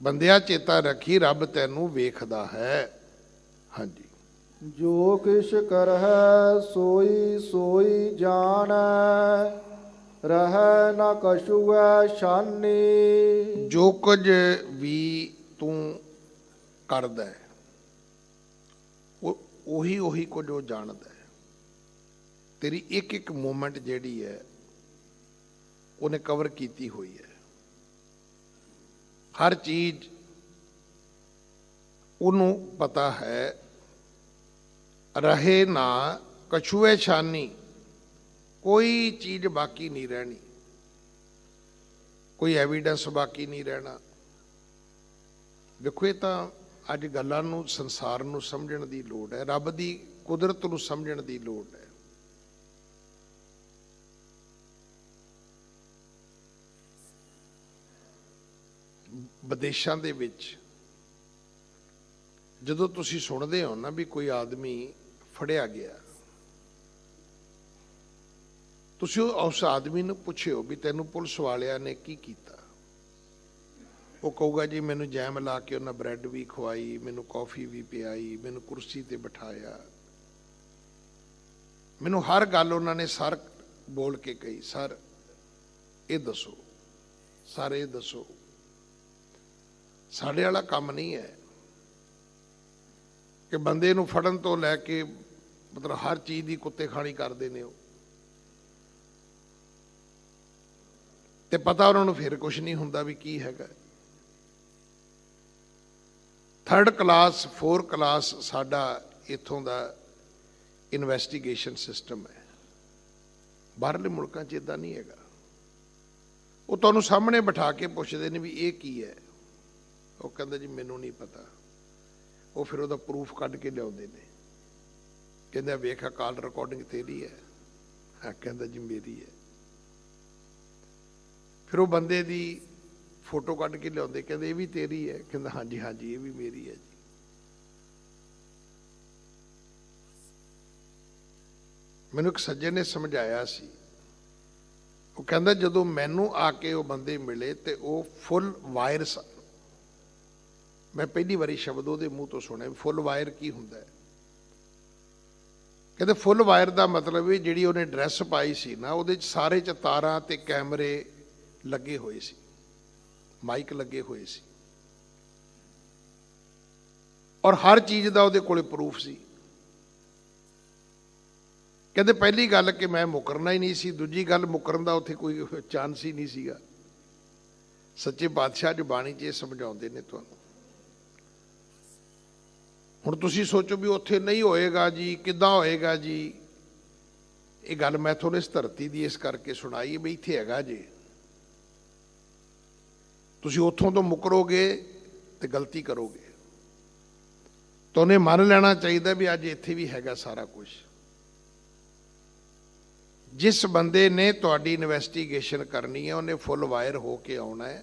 ਬੰਦਿਆ ਚੇਤਾ ਰੱਖੀ, ਰੱਬ ਤੈਨੂੰ ਵੇਖਦਾ ਹੈ। ਹਾਂਜੀ, ਜੋ ਕਿਛ ਕਰਹਿ ਸੋਈ ਸੋਈ ਜਾਣੈ, ਰਹਿ ਨਾ ਕਛੁਐ ਛਾਨੀ। ਜੋ ਕੁਝ ਵੀ ਤੂੰ ਕਰਦਾ ਹੈ ਉਹੀ ਕੁਝ ਉਹ ਜਾਣਦਾ ਹੈ। ਤੇਰੀ ਇੱਕ ਇੱਕ ਮੂਮੈਂਟ ਜਿਹੜੀ ਹੈ ਉਹਨੇ ਕਵਰ ਕੀਤੀ ਹੋਈ ਹੈ। ਹਰ ਚੀਜ਼ ਉਹਨੂੰ ਪਤਾ ਹੈ। ਰਹੇ ਨਾ ਕਛੂਏ ਛਾਨੀ, ਕੋਈ ਚੀਜ਼ ਬਾਕੀ ਨਹੀਂ ਰਹਿਣੀ, ਕੋਈ ਐਵੀਡੈਂਸ ਬਾਕੀ ਨਹੀਂ ਰਹਿਣਾ। ਵੇਖੋ, ਇਹ ਤਾਂ ਅੱਜ ਗੱਲਾਂ ਨੂੰ, ਸੰਸਾਰ ਨੂੰ ਸਮਝਣ ਦੀ ਲੋੜ ਹੈ, ਰੱਬ ਦੀ ਕੁਦਰਤ ਨੂੰ ਸਮਝਣ ਦੀ ਲੋੜ ਹੈ। ਵਿਦੇਸ਼ਾਂ ਦੇ ਵਿੱਚ ਜਦੋਂ ਤੁਸੀਂ ਸੁਣਦੇ ਹੋ ਨਾ ਵੀ ਕੋਈ ਆਦਮੀ ਫੜਿਆ ਗਿਆ, ਤੁਸੀਂ ਉਸ ਆਦਮੀ ਨੂੰ ਪੁੱਛਿਓ ਵੀ ਤੈਨੂੰ ਪੁਲਿਸ ਵਾਲਿਆਂ ਨੇ ਕੀ ਕੀਤਾ। ਉਹ ਕਹੂਗਾ ਜੀ ਮੈਨੂੰ ਜੈਮ ਲਾ ਕੇ ਉਹਨਾਂ ਬ੍ਰੈਡ ਵੀ ਖਵਾਈ, ਮੈਨੂੰ ਕੌਫੀ ਵੀ ਪਿਆਈ, ਮੈਨੂੰ ਕੁਰਸੀ ਤੇ ਬਿਠਾਇਆ, ਮੈਨੂੰ ਹਰ ਗੱਲ ਉਹਨਾਂ ਨੇ ਸਰ ਬੋਲ ਕੇ ਕਹੀ, ਸਰ ਇਹ ਦੱਸੋ, ਸਰ ਇਹ ਦੱਸੋ। ਸਾਡੇ ਵਾਲਾ ਕੰਮ ਨਹੀਂ ਹੈ ਕਿ ਬੰਦੇ ਨੂੰ ਫੜਨ ਤੋਂ ਲੈ ਕੇ ਮਤਲਬ ਹਰ ਚੀਜ਼ ਦੀ ਕੁੱਤੇ ਖਾਣੀ ਕਰਦੇ ਨੇ ਉਹ, ਤੇ ਪਤਾ ਉਹਨਾਂ ਨੂੰ ਫਿਰ ਕੁਝ ਨਹੀਂ ਹੁੰਦਾ ਵੀ ਕੀ ਹੈਗਾ। 3rd ਕਲਾਸ 4 ਕਲਾਸ ਸਾਡਾ ਇੱਥੋਂ ਦਾ ਇਨਵੈਸਟੀਗੇਸ਼ਨ ਸਿਸਟਮ ਹੈ। ਬਾਹਰਲੇ ਮੁਲਕਾਂ 'ਚ ਇਦਾਂ ਨਹੀਂ ਹੈਗਾ। ਉਹ ਤੁਹਾਨੂੰ ਸਾਹਮਣੇ ਬਿਠਾ ਕੇ ਪੁੱਛਦੇ ਨੇ ਵੀ ਇਹ ਕੀ ਹੈ। ਉਹ ਕਹਿੰਦਾ ਜੀ ਮੈਨੂੰ ਨਹੀਂ ਪਤਾ। ਉਹ ਫਿਰ ਉਹਦਾ ਪ੍ਰੂਫ ਕੱਢ ਕੇ ਲਿਆਉਂਦੇ ਨੇ, ਕਹਿੰਦਾ ਵੇਖ ਕਾਲ ਰਿਕਾਰਡਿੰਗ ਤੇਰੀ ਹੈ। ਹਾਂ, ਕਹਿੰਦਾ ਜੀ ਮੇਰੀ ਹੈ। ਫਿਰ ਉਹ ਬੰਦੇ ਦੀ ਫੋਟੋ ਕੱਢ ਕੇ ਲਿਆਉਂਦੇ, ਕਹਿੰਦੇ ਇਹ ਵੀ ਤੇਰੀ ਹੈ। ਕਹਿੰਦਾ ਹਾਂਜੀ ਹਾਂਜੀ ਇਹ ਵੀ ਮੇਰੀ ਹੈ ਜੀ। ਮੈਨੂੰ ਇੱਕ ਸੱਜਣ ਨੇ ਸਮਝਾਇਆ ਸੀ, ਉਹ ਕਹਿੰਦਾ ਜਦੋਂ ਮੈਨੂੰ ਆ ਕੇ ਉਹ ਬੰਦੇ ਮਿਲੇ ਤੇ ਉਹ ਫੁੱਲ ਵਾਇਰ ਸਨ। ਮੈਂ ਪਹਿਲੀ ਵਾਰੀ ਸ਼ਬਦ ਉਹਦੇ ਮੂੰਹ ਤੋਂ ਸੁਣਿਆ, ਫੁੱਲ ਵਾਇਰ ਕੀ ਹੁੰਦਾ ਹੈ। ਕਹਿੰਦੇ ਫੁੱਲ ਵਾਇਰ ਦਾ ਮਤਲਬ ਵੀ ਜਿਹੜੀ ਉਹਨੇ ਡਰੈਸ ਪਾਈ ਸੀ ਨਾ, ਉਹਦੇ 'ਚ ਸਾਰੇ 'ਚ ਤਾਰਾਂ ਤੇ ਕੈਮਰੇ ਲੱਗੇ ਹੋਏ ਸੀ, ਮਾਈਕ ਲੱਗੇ ਹੋਏ ਸੀ, ਔਰ ਹਰ ਚੀਜ਼ ਦਾ ਉਹਦੇ ਕੋਲੇ ਪ੍ਰੂਫ ਸੀ। ਕਹਿੰਦੇ ਪਹਿਲੀ ਗੱਲ ਕਿ ਮੈਂ ਮੁਕਰਨਾ ਹੀ ਨਹੀਂ ਸੀ, ਦੂਜੀ ਗੱਲ ਮੁਕਰਨ ਦਾ ਉੱਥੇ ਕੋਈ ਚਾਂਸ ਹੀ ਨਹੀਂ ਸੀਗਾ। ਸੱਚੇ ਬਾਦਸ਼ਾਹ ਜੋ ਬਾਣੀ 'ਚ ਇਹ ਸਮਝਾਉਂਦੇ ਨੇ ਤੁਹਾਨੂੰ। ਹੁਣ ਤੁਸੀਂ ਸੋਚੋ ਵੀ ਉੱਥੇ ਨਹੀਂ ਹੋਏਗਾ ਜੀ, ਕਿੱਦਾਂ ਹੋਏਗਾ ਜੀ। ਇਹ ਗੱਲ ਮੈਂ ਤੁਹਾਨੂੰ ਇਸ ਧਰਤੀ ਦੀ ਇਸ ਕਰਕੇ ਸੁਣਾਈ ਵੀ ਇੱਥੇ ਹੈਗਾ ਜੀ। ਤੁਸੀਂ ਉੱਥੋਂ ਤੋਂ ਮੁਕਰੋਗੇ ਤੇ ਗਲਤੀ ਕਰੋਗੇ। ਤੁਹਾਨੂੰ ਮੰਨ ਲੈਣਾ ਚਾਹੀਦਾ ਵੀ ਅੱਜ ਇੱਥੇ ਵੀ ਹੈਗਾ ਸਾਰਾ ਕੁਝ। ਜਿਸ ਬੰਦੇ ਨੇ ਤੁਹਾਡੀ ਇਨਵੈਸਟੀਗੇਸ਼ਨ ਕਰਨੀ ਹੈ ਉਹਨੇ ਫੁੱਲ ਵਾਇਰ ਹੋ ਕੇ ਆਉਣਾ ਹੈ,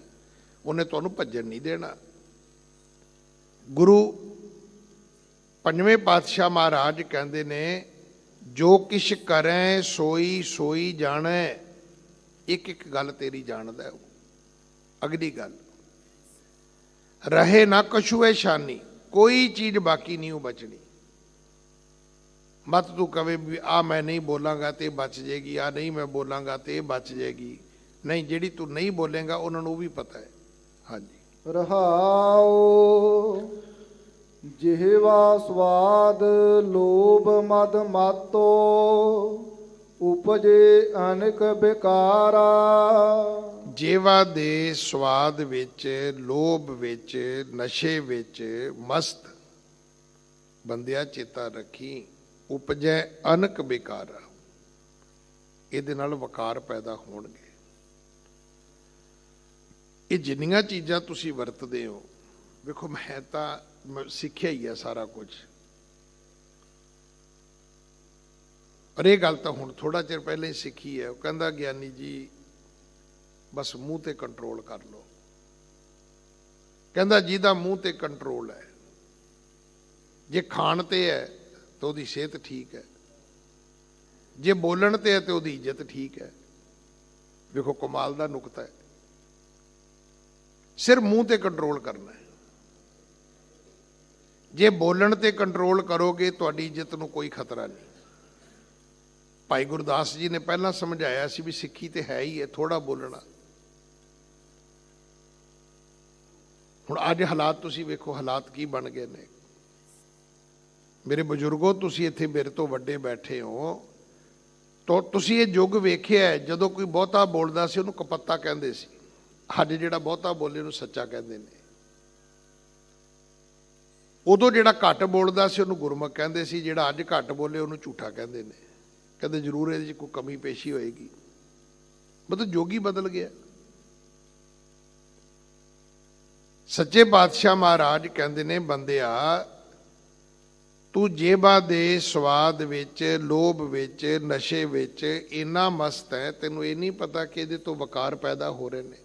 ਉਹਨੇ ਤੁਹਾਨੂੰ ਭੱਜਣ ਨਹੀਂ ਦੇਣਾ। ਗੁਰੂ ਪੰਜਵੇਂ ਪਾਤਸ਼ਾਹ ਮਹਾਰਾਜ ਕਹਿੰਦੇ ਨੇ ਜੋ ਕਿਛ ਕਰੈ ਸੋਈ ਸੋਈ ਜਾਣੈ। ਇੱਕ ਇੱਕ ਗੱਲ ਤੇਰੀ ਜਾਣਦਾ ਉਹ। अगली गल, रहे ना कछुए शानी, कोई चीज बाकी नहीं बचनी। मत तू कवे भी आ मैं नहीं बोलांगा तो बच जाएगी, आ नहीं मैं बोलांगा तो बच जाएगी। नहीं, जिहड़ी तू नहीं बोलेगा उन्होंने भी पता है। हाँ जी। रहाओ जिहवा स्वाद लोभ मद मातो, उपजे अनेक बेकारा। ਜੀਵਾ ਦੇ ਸਵਾਦ ਵਿੱਚ, ਲੋਭ ਵਿੱਚ, ਨਸ਼ੇ ਵਿੱਚ ਮਸਤ ਬੰਦਿਆ ਚੇਤਾ ਰੱਖੀ, ਉਪਜੈ ਅਨਕ ਬੇਕਾਰਾ। ਇਹਦੇ ਨਾਲ ਵਕਾਰ ਪੈਦਾ ਹੋਣਗੇ। ਇਹ ਜਿੰਨੀਆਂ ਚੀਜ਼ਾਂ ਤੁਸੀਂ ਵਰਤਦੇ ਹੋ, ਵੇਖੋ ਮੈਂ ਤਾਂ ਸਿੱਖਿਆ ਹੀ ਆ ਸਾਰਾ ਕੁਝ, ਪਰ ਇਹ ਗੱਲ ਤਾਂ ਹੁਣ ਥੋੜਾ ਚਿਰ ਪਹਿਲਾਂ ਹੀ ਸਿੱਖੀ ਹੈ। ਉਹ ਕਹਿੰਦਾ ਗਿਆਨੀ ਜੀ ਬਸ ਮੂੰਹ ਤੇ ਕੰਟਰੋਲ ਕਰ ਲਓ। ਕਹਿੰਦਾ ਜਿਹਦਾ ਮੂੰਹ ਤੇ ਕੰਟਰੋਲ ਹੈ, ਜੇ ਖਾਣ ਤੇ ਹੈ ਤਾਂ ਉਹਦੀ ਸਿਹਤ ਠੀਕ ਹੈ, ਜੇ ਬੋਲਣ ਤੇ ਹੈ ਤੇ ਉਹਦੀ ਇੱਜ਼ਤ ਠੀਕ ਹੈ। ਵੇਖੋ ਕਮਾਲ ਦਾ ਨੁਕਤਾ ਹੈ। ਸਿਰ ਮੂੰਹ ਤੇ ਕੰਟਰੋਲ ਕਰਨਾ ਹੈ। ਜੇ ਬੋਲਣ ਤੇ ਕੰਟਰੋਲ ਕਰੋਗੇ ਤੁਹਾਡੀ ਇੱਜ਼ਤ ਨੂੰ ਕੋਈ ਖਤਰਾ ਨਹੀਂ। ਭਾਈ ਗੁਰਦਾਸ ਜੀ ਨੇ ਪਹਿਲਾਂ ਸਮਝਾਇਆ ਸੀ ਵੀ ਸਿੱਖੀ ਤੇ ਹੈ ਹੀ ਹੈ ਥੋੜਾ ਬੋਲਣਾ। ਹੁਣ ਅੱਜ ਹਾਲਾਤ ਤੁਸੀਂ ਵੇਖੋ, ਹਾਲਾਤ ਕੀ ਬਣ ਗਏ ਨੇ। ਮੇਰੇ ਬਜ਼ੁਰਗੋ, ਤੁਸੀਂ ਇੱਥੇ ਮੇਰੇ ਤੋਂ ਵੱਡੇ ਬੈਠੇ ਹੋ, ਤਾਂ ਤੁਸੀਂ ਇਹ ਯੁੱਗ ਵੇਖਿਆ ਜਦੋਂ ਕੋਈ ਬਹੁਤਾ ਬੋਲਦਾ ਸੀ ਉਹਨੂੰ ਕਪੱਤਾ ਕਹਿੰਦੇ ਸੀ। ਅੱਜ ਜਿਹੜਾ ਬਹੁਤਾ ਬੋਲੇ ਉਹਨੂੰ ਸੱਚਾ ਕਹਿੰਦੇ ਨੇ। ਉਦੋਂ ਜਿਹੜਾ ਘੱਟ ਬੋਲਦਾ ਸੀ ਉਹਨੂੰ ਗੁਰਮੁਖ ਕਹਿੰਦੇ ਸੀ, ਜਿਹੜਾ ਅੱਜ ਘੱਟ ਬੋਲੇ ਉਹਨੂੰ ਝੂਠਾ ਕਹਿੰਦੇ ਨੇ। ਕਹਿੰਦੇ ਜ਼ਰੂਰ ਇਹਦੇ 'ਚ ਕੋਈ ਕਮੀ ਪੇਸ਼ੀ ਹੋਏਗੀ। ਮਤਲਬ ਯੁੱਗ ਹੀ ਬਦਲ ਗਿਆ। ਸੱਚੇ ਪਾਤਸ਼ਾਹ ਮਹਾਰਾਜ ਕਹਿੰਦੇ ਨੇ, ਬੰਦਿਆ ਤੂੰ ਜੇਬਾਂ ਦੇ ਸਵਾਦ ਵਿੱਚ, ਲੋਭ ਵਿੱਚ, ਨਸ਼ੇ ਵਿੱਚ ਇੰਨਾ ਮਸਤ ਹੈ, ਤੈਨੂੰ ਇਹ ਨਹੀਂ ਪਤਾ ਕਿ ਇਹਦੇ ਤੋਂ ਵਕਾਰ ਪੈਦਾ ਹੋ ਰਹੇ ਨੇ।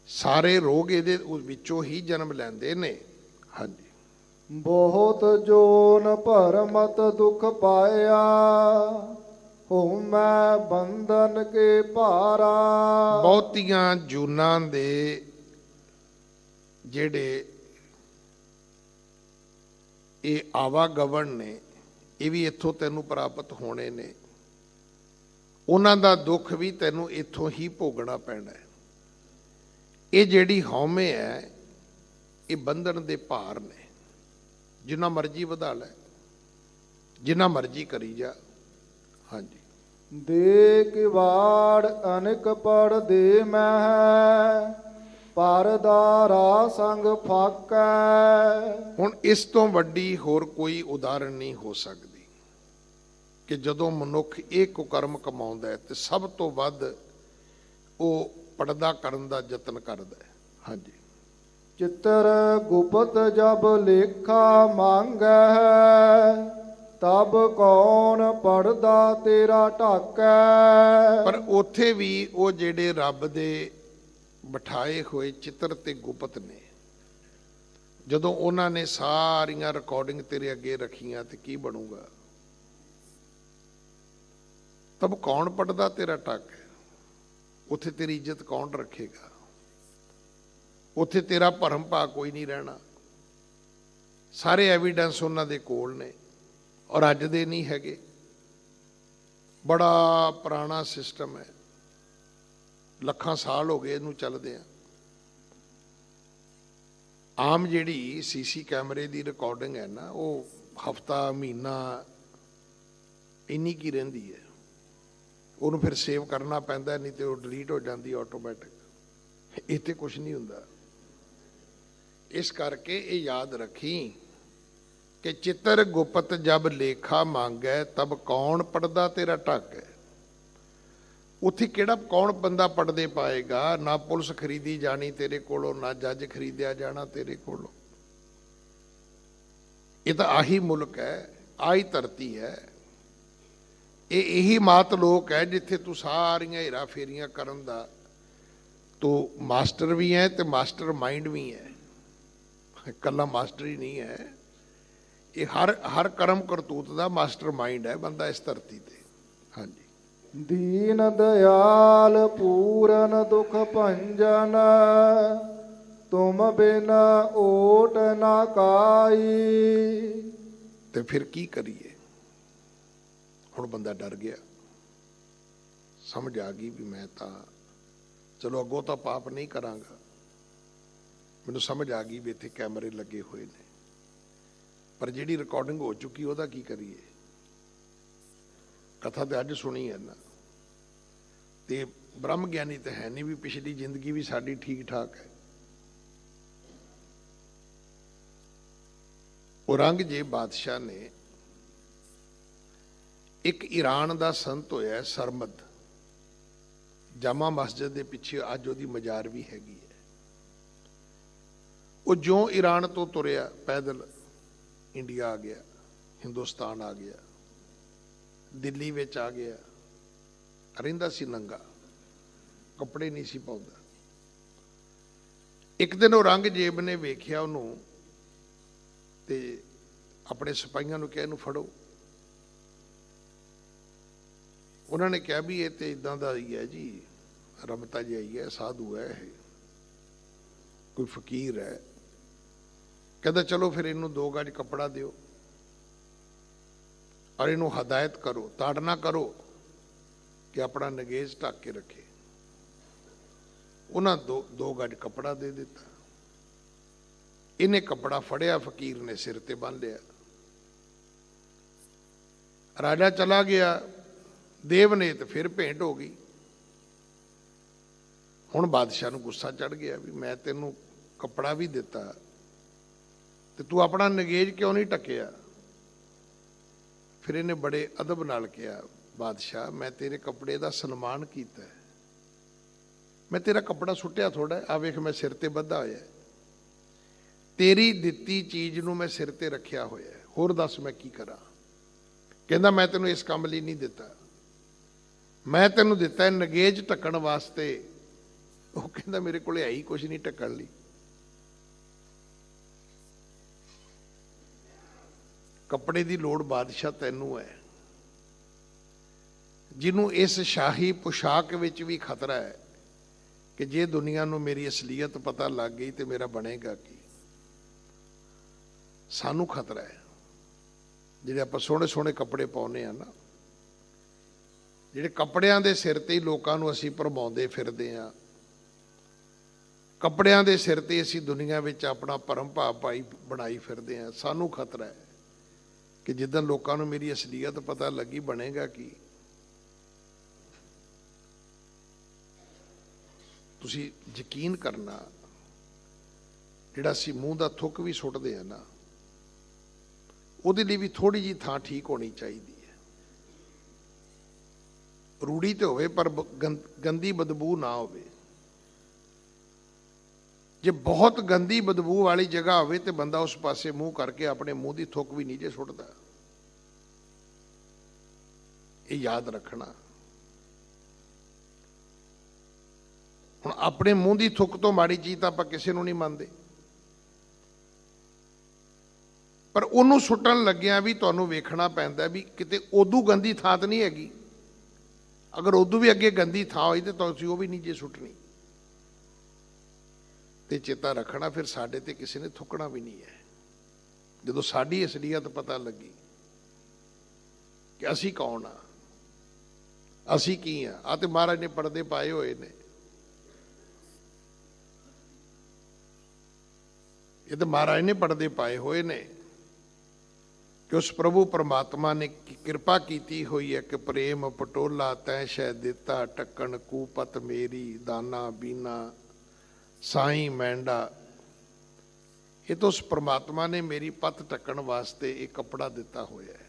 ਸਾਰੇ ਰੋਗ ਇਹਦੇ ਵਿੱਚੋਂ ਹੀ ਜਨਮ ਲੈਂਦੇ ਨੇ। ਹਾਂਜੀ। ਬਹੁਤ ਜੋਨ ਭਰਮਤ ਦੁਖ ਪਾਇਆ, ਹੋ ਮੈਂ ਬੰਧਨ ਕੇ ਭਾਰਾ। ਬਹੁਤੀਆਂ ਜੂਨਾਂ ਦੇ ਜਿਹੜੇ ਇਹ ਆਵਾਗਵਣ ਨੇ, ਇਹ ਵੀ ਇੱਥੋਂ ਤੈਨੂੰ ਪ੍ਰਾਪਤ ਹੋਣੇ ਨੇ। ਉਹਨਾਂ ਦਾ ਦੁੱਖ ਵੀ ਤੈਨੂੰ ਇੱਥੋਂ ਹੀ ਭੋਗਣਾ ਪੈਣਾ ਹੈ। ਇਹ ਜਿਹੜੀ ਹਉਮੈ ਹੈ, ਇਹ ਬੰਧਨ ਦੇ ਭਾਰ ਨੇ। ਜਿੰਨਾ ਮਰਜ਼ੀ ਵਧਾ ਲੈ, ਜਿੰਨਾ ਮਰਜ਼ੀ ਕਰੀ ਜਾ। ਹਾਂਜੀ। ਦੇ ਕਿਵਾੜ ਅਨੇਕ ਪੜ ਦੇ ਮੈਂ, ਪਰਦਾਰਾ ਸੰਗ ਫਾਕੈ। ਹੁਣ ਇਸ ਤੋਂ ਵੱਡੀ ਹੋਰ ਕੋਈ ਉਦਾਹਰਣ ਨਹੀਂ ਹੋ ਸਕਦੀ ਕਿ ਜਦੋਂ ਮਨੁੱਖ ਇਹ ਕੁਕਰਮ ਕਮਾਉਂਦਾ ਹੈ ਤੇ ਸਭ ਤੋਂ ਵੱਧ ਉਹ ਪਰਦਾ ਕਰਨ ਦਾ ਯਤਨ ਕਰਦਾ ਹੈ। ਹਾਂਜੀ। ਚਿੱਤਰ ਗੁਪਤ ਜਬ ਲੇਖਾ ਮੰਗੈ, ਤਬ ਕੌਣ ਪੜਦਾ ਤੇਰਾ ਢਾਕੈ। ਪਰ ਉੱਥੇ ਵੀ ਉਹ ਜਿਹੜੇ ਰੱਬ ਦੇ ਬਿਠਾਏ ਹੋਏ ਚਿੱਤਰ ਤੇ ਗੁਪਤ ਨੇ, ਜਦੋਂ ਉਹਨਾਂ ਨੇ ਸਾਰੀਆਂ ਰਿਕਾਰਡਿੰਗ ਤੇਰੇ ਅੱਗੇ ਰੱਖੀਆਂ ਤੇ ਕੀ ਬਣੂਗਾ? ਤਬ ਕੌਣ ਪੜਦਾ ਤੇਰਾ ਢੱਕ ਹੈ। ਉੱਥੇ ਤੇਰੀ ਇੱਜ਼ਤ ਕੌਣ ਰੱਖੇਗਾ? ਉੱਥੇ ਤੇਰਾ ਭਰਮ ਭਾ ਕੋਈ ਨਹੀਂ ਰਹਿਣਾ। ਸਾਰੇ ਐਵੀਡੈਂਸ ਉਹਨਾਂ ਦੇ ਕੋਲ ਨੇ ਔਰ ਅੱਜ ਦੇ ਨਹੀਂ ਹੈਗੇ। ਬੜਾ ਪੁਰਾਣਾ ਸਿਸਟਮ ਹੈ, ਲੱਖਾਂ ਸਾਲ ਹੋ ਗਏ ਇਹਨੂੰ ਚੱਲਦੇ ਆ। ਆਮ ਜਿਹੜੀ ਸੀਸੀ ਕੈਮਰੇ ਦੀ ਰਿਕਾਰਡਿੰਗ ਹੈ ਨਾ, ਉਹ ਹਫਤਾ ਮਹੀਨਾ ਇੰਨੀ ਕੀ ਰਹਿੰਦੀ ਹੈ। ਉਹਨੂੰ ਫਿਰ ਸੇਵ ਕਰਨਾ ਪੈਂਦਾ, ਨਹੀਂ ਤੇ ਉਹ ਡਿਲੀਟ ਹੋ ਜਾਂਦੀ ਆਟੋਮੈਟਿਕ। ਇੱਥੇ ਕੁਛ ਨਹੀਂ ਹੁੰਦਾ। ਇਸ ਕਰਕੇ ਇਹ ਯਾਦ ਰੱਖੀ ਕਿ ਚਿੱਤਰ ਗੁਪਤ ਜਬ ਲੇਖਾ ਮੰਗੈ, ਤਬ ਕੌਣ ਪੜਦਾ ਤੇਰਾ ਢੱਕ ਹੈ। ਉੱਥੇ ਕਿਹੜਾ ਕੌਣ ਬੰਦਾ ਪੜਦੇ ਪਾਏਗਾ? ਨਾ ਪੁਲਿਸ ਖਰੀਦੀ ਜਾਣੀ ਤੇਰੇ ਕੋਲੋਂ, ਨਾ ਜੱਜ ਖਰੀਦਿਆ ਜਾਣਾ ਤੇਰੇ ਕੋਲੋਂ। ਇਹ ਤਾਂ ਆਹੀ ਮੁਲਕ ਹੈ, ਆਹੀ ਧਰਤੀ ਹੈ। ਇਹ ਇਹੀ ਮਾਤ ਲੋਕ ਹੈ ਜਿੱਥੇ ਤੂੰ ਸਾਰੀਆਂ ਹੇਰਾ ਫੇਰੀਆਂ ਕਰਨ ਦਾ ਤੂੰ ਮਾਸਟਰ ਵੀ ਹੈ ਤੇ ਮਾਸਟਰ ਮਾਈਂਡ ਵੀ ਹੈ। ਇਕੱਲਾ ਮਾਸਟਰ ਹੀ ਨਹੀਂ ਹੈ, ਇਹ ਹਰ ਕਰਮ ਕਰਤੂਤ ਦਾ ਮਾਸਟਰ ਮਾਈਂਡ ਹੈ ਬੰਦਾ ਇਸ ਧਰਤੀ ਤੇ। ਹਾਂਜੀ। ਦੀਨ ਦਿਆਲ ਪੂਰਨ ਦੁਖ ਭੰਜਨ, ਤੁਮ ਬਿਨ ਓਟ ਨਾ ਕਾਈ। ਤੇ ਫਿਰ ਕੀ ਕਰੀਏ? ਹੁਣ ਬੰਦਾ ਡਰ ਗਿਆ, ਸਮਝ ਆ ਗਈ ਵੀ ਮੈਂ ਤਾਂ ਚਲੋ ਅੱਗੋਂ ਤਾਂ ਪਾਪ ਨਹੀਂ ਕਰਾਂਗਾ। ਮੈਨੂੰ ਸਮਝ ਆ ਗਈ ਵੀ ਇੱਥੇ ਕੈਮਰੇ ਲੱਗੇ ਹੋਏ ਨੇ, ਪਰ ਜਿਹੜੀ ਰਿਕਾਰਡਿੰਗ ਹੋ ਚੁੱਕੀ ਉਹਦਾ ਕੀ ਕਰੀਏ? ਕਥਾ ਤੇ ਅੱਜ ਸੁਣੀ ਹੈ ਨਾ, ਤੇ ਬ੍ਰਹਮ ਗਿਆਨੀ ਤਾਂ ਹੈ ਨਹੀਂ ਵੀ ਪਿਛਲੀ ਜ਼ਿੰਦਗੀ ਵੀ ਸਾਡੀ ਠੀਕ ਠਾਕ ਹੈ। ਔਰੰਗਜ਼ੇਬ ਬਾਦਸ਼ਾਹ ਨੇ, ਇੱਕ ਈਰਾਨ ਦਾ ਸੰਤ ਹੋਇਆ ਸਰਮਦ, ਜਾਮਾ ਮਸਜਿਦ ਦੇ ਪਿੱਛੇ ਅੱਜ ਉਹਦੀ ਮਜ਼ਾਰ ਵੀ ਹੈਗੀ ਹੈ। ਉਹ ਜਿਉਂ ਈਰਾਨ ਤੋਂ ਤੁਰਿਆ ਪੈਦਲ ਇੰਡੀਆ ਆ ਗਿਆ, ਹਿੰਦੁਸਤਾਨ ਆ ਗਿਆ, ਦਿੱਲੀ ਵਿੱਚ ਆ ਗਿਆ। ਰਹਿੰਦਾ ਸੀ ਨੰਗਾ, ਕੱਪੜੇ ਨਹੀਂ ਸੀ ਪਾਉਂਦਾ। ਇੱਕ ਦਿਨ ਔਰੰਗਜ਼ੇਬ ਨੇ ਵੇਖਿਆ ਉਹਨੂੰ ਤੇ ਆਪਣੇ ਸਿਪਾਹੀਆਂ ਨੂੰ ਕਿਹਾ ਇਹਨੂੰ ਫੜੋ। ਉਹਨਾਂ ਨੇ ਕਿਹਾ ਵੀ ਇਹ ਤੇ ਇਦਾਂ ਦਾ ਹੀ ਹੈ ਜੀ, ਰਮਤਾ ਜਿਹਾ ਹੀ ਹੈ, ਸਾਧੂ ਹੈ ਇਹ, ਕੋਈ ਫਕੀਰ ਹੈ। ਕਹਿੰਦਾ ਚਲੋ ਫਿਰ ਇਹਨੂੰ 2 ਗਜ ਕੱਪੜਾ ਦਿਓ ਔਰ ਇਹਨੂੰ ਹਦਾਇਤ ਕਰੋ, ਤਾੜਨਾ ਕਰੋ ਕਿ ਆਪਣਾ ਨਗੇਜ਼ ਢੱਕ ਕੇ ਰੱਖੇ। ਉਹਨਾਂ 2 ਗਜ ਕੱਪੜਾ ਦੇ ਦਿੱਤਾ। ਇਹਨੇ ਕੱਪੜਾ ਫੜਿਆ, ਫਕੀਰ ਨੇ ਸਿਰ ਤੇ ਬੰਨ ਲਿਆ। ਰਾਜਾ ਚਲਾ ਗਿਆ, ਦੇਵਨੇਤ ਫਿਰ ਭੇਂਟ ਹੋ ਗਈ। ਹੁਣ ਬਾਦਸ਼ਾਹ ਨੂੰ ਗੁੱਸਾ ਚੜ ਗਿਆ ਵੀ ਮੈਂ ਤੈਨੂੰ ਕੱਪੜਾ ਵੀ ਦਿੱਤਾ ਤੇ ਤੂੰ ਆਪਣਾ ਨਗੇਜ਼ ਕਿਉਂ ਨਹੀਂ ਢੱਕਿਆ? ਫਿਰ ਇਹਨੇ ਬੜੇ ਅਦਬ ਨਾਲ ਕਿਹਾ, ਬਾਦਸ਼ਾਹ ਮੈਂ ਤੇਰੇ ਕੱਪੜੇ ਦਾ ਸਨਮਾਨ ਕੀਤਾ, ਮੈਂ ਤੇਰਾ ਕੱਪੜਾ ਸੁੱਟਿਆ ਥੋੜਾ, ਆ ਵੇਖ ਮੈਂ ਸਿਰ ਤੇ ਬੱਧਾ ਹੋਇਆ, ਤੇਰੀ ਦਿੱਤੀ ਚੀਜ਼ ਨੂੰ ਮੈਂ ਸਿਰ ਤੇ ਰੱਖਿਆ ਹੋਇਆ, ਹੋਰ ਦੱਸ ਮੈਂ ਕੀ ਕਰਾਂ? ਕਹਿੰਦਾ ਮੈਂ ਤੈਨੂੰ ਇਸ ਕੰਮ ਲਈ ਨਹੀਂ ਦਿੱਤਾ, ਮੈਂ ਤੈਨੂੰ ਦਿੱਤਾ ਨਗੇਜ਼ ਢੱਕਣ ਵਾਸਤੇ। ਉਹ ਕਹਿੰਦਾ ਮੇਰੇ ਕੋਲੇ ਹੈ ਹੀ ਕੁਛ ਨਹੀਂ ਢੱਕਣ ਲਈ। ਕੱਪੜੇ ਦੀ ਲੋੜ ਬਾਦਸ਼ਾਹ ਤੈਨੂੰ ਹੈ, ਜਿਹਨੂੰ ਇਸ ਸ਼ਾਹੀ ਪੁਸ਼ਾਕ ਵਿੱਚ ਵੀ ਖਤਰਾ ਹੈ ਕਿ ਜੇ ਦੁਨੀਆ ਨੂੰ ਮੇਰੀ ਅਸਲੀਅਤ ਪਤਾ ਲੱਗ ਗਈ ਤੇ ਮੇਰਾ ਬਣੇਗਾ ਕੀ। ਸਾਨੂੰ ਖਤਰਾ ਹੈ ਜਿਹੜੇ ਆਪਾਂ ਸੋਹਣੇ ਸੋਹਣੇ ਕੱਪੜੇ ਪਾਉਂਦੇ ਆ ਨਾ, ਜਿਹੜੇ ਕੱਪੜਿਆਂ ਦੇ ਸਿਰ ਤੇ ਹੀ ਲੋਕਾਂ ਨੂੰ ਅਸੀਂ ਭਰਮਾਉਂਦੇ ਫਿਰਦੇ ਆ, ਕੱਪੜਿਆਂ ਦੇ ਸਿਰ ਤੇ ਅਸੀਂ ਦੁਨੀਆ ਵਿੱਚ ਆਪਣਾ ਭਰਮ ਭਾਵ ਪਾਈ ਬਣਾਈ ਫਿਰਦੇ ਆ। ਸਾਨੂੰ ਖਤਰਾ ਹੈ ਕਿ ਜਿੱਦਾਂ ਲੋਕਾਂ ਨੂੰ ਮੇਰੀ ਅਸਲੀਅਤ ਪਤਾ ਲੱਗੀ ਬਣੇਗਾ ਕੀ। ਤੁਸੀਂ ਯਕੀਨ ਕਰਨਾ, ਜਿਹੜਾ ਅਸੀਂ ਮੂੰਹ ਦਾ ਥੁੱਕ ਵੀ ਸੁੱਟਦੇ ਆ ਨਾ, ਉਹਦੇ ਲਈ ਵੀ ਥੋੜੀ ਜਿਹੀ ਥਾਂ ਠੀਕ ਹੋਣੀ ਚਾਹੀਦੀ ਹੈ। ਰੂੜੀ ਤੇ ਹੋਵੇ ਪਰ ਗੰਦੀ ਬਦਬੂ ਨਾ ਹੋਵੇ। ਜੇ ਬਹੁਤ ਗੰਦੀ ਬਦਬੂ ਵਾਲੀ ਜਗ੍ਹਾ ਹੋਵੇ ਤੇ ਬੰਦਾ ਉਸ ਪਾਸੇ ਮੂੰਹ ਕਰਕੇ ਆਪਣੇ ਮੂੰਹ ਦੀ ਥੁੱਕ ਵੀ ਨਹੀਂ ਜੇ ਸੁੱਟਦਾ। ਇਹ ਯਾਦ ਰੱਖਣਾ। ਹੁਣ ਆਪਣੇ ਮੂੰਹ ਦੀ ਥੁੱਕ ਤੋਂ ਮਾੜੀ ਚੀਜ਼ ਤਾਂ ਆਪਾਂ ਕਿਸੇ ਨੂੰ ਨਹੀਂ ਮੰਨਦੇ, ਪਰ ਉਹਨੂੰ ਸੁੱਟਣ ਲੱਗਿਆ ਵੀ ਤੁਹਾਨੂੰ ਵੇਖਣਾ ਪੈਂਦਾ ਵੀ ਕਿਤੇ ਉਦੋਂ ਗੰਦੀ ਥਾਂ ਤਾਂ ਨਹੀਂ ਹੈਗੀ। ਅਗਰ ਉਦੋਂ ਵੀ ਅੱਗੇ ਗੰਦੀ ਥਾਂ ਹੋਈ ਤੇ ਤੁਸੀਂ ਉਹ ਵੀ ਨਹੀਂ ਜੇ ਸੁੱਟਣੀ। ਤੇ ਚੇਤਾ ਰੱਖਣਾ ਫਿਰ ਸਾਡੇ ਤੇ ਕਿਸੇ ਨੇ ਥੁੱਕਣਾ ਵੀ ਨਹੀਂ ਹੈ। ਜਦੋਂ ਸਾਡੀ ਅਸਲੀਅਤ ਪਤਾ ਲੱਗੀ ਕਿ ਅਸੀਂ ਕੌਣ ਆ, ਅਸੀਂ ਕੀ ਆ। ਆ ਤੇ ਮਹਾਰਾਜ ਨੇ ਪਰਦੇ ਪਾਏ ਹੋਏ ਨੇ, ਇਹ ਤਾਂ ਮਹਾਰਾਜ ਨੇ ਪਰਦੇ ਪਾਏ ਹੋਏ ਨੇ ਕਿ ਉਸ ਪ੍ਰਭੂ ਪਰਮਾਤਮਾ ਨੇ ਕਿਰਪਾ ਕੀਤੀ ਹੋਈ ਹੈ ਕਿ ਪ੍ਰੇਮ ਪਟੋਲਾ ਤੈ ਸ਼ੈ ਦਿੱਤਾ, ਟੱਕਣ ਕੂਪਤ ਮੇਰੀ ਦਾਨਾ ਬੀਨਾ ਸਾਈਂ ਮੈਂਡਾ। ਇਹ ਤਾਂ ਉਸ ਪਰਮਾਤਮਾ ਨੇ ਮੇਰੀ ਪੱਤ ਢੱਕਣ ਵਾਸਤੇ ਇਹ ਕੱਪੜਾ ਦਿੱਤਾ ਹੋਇਆ ਹੈ।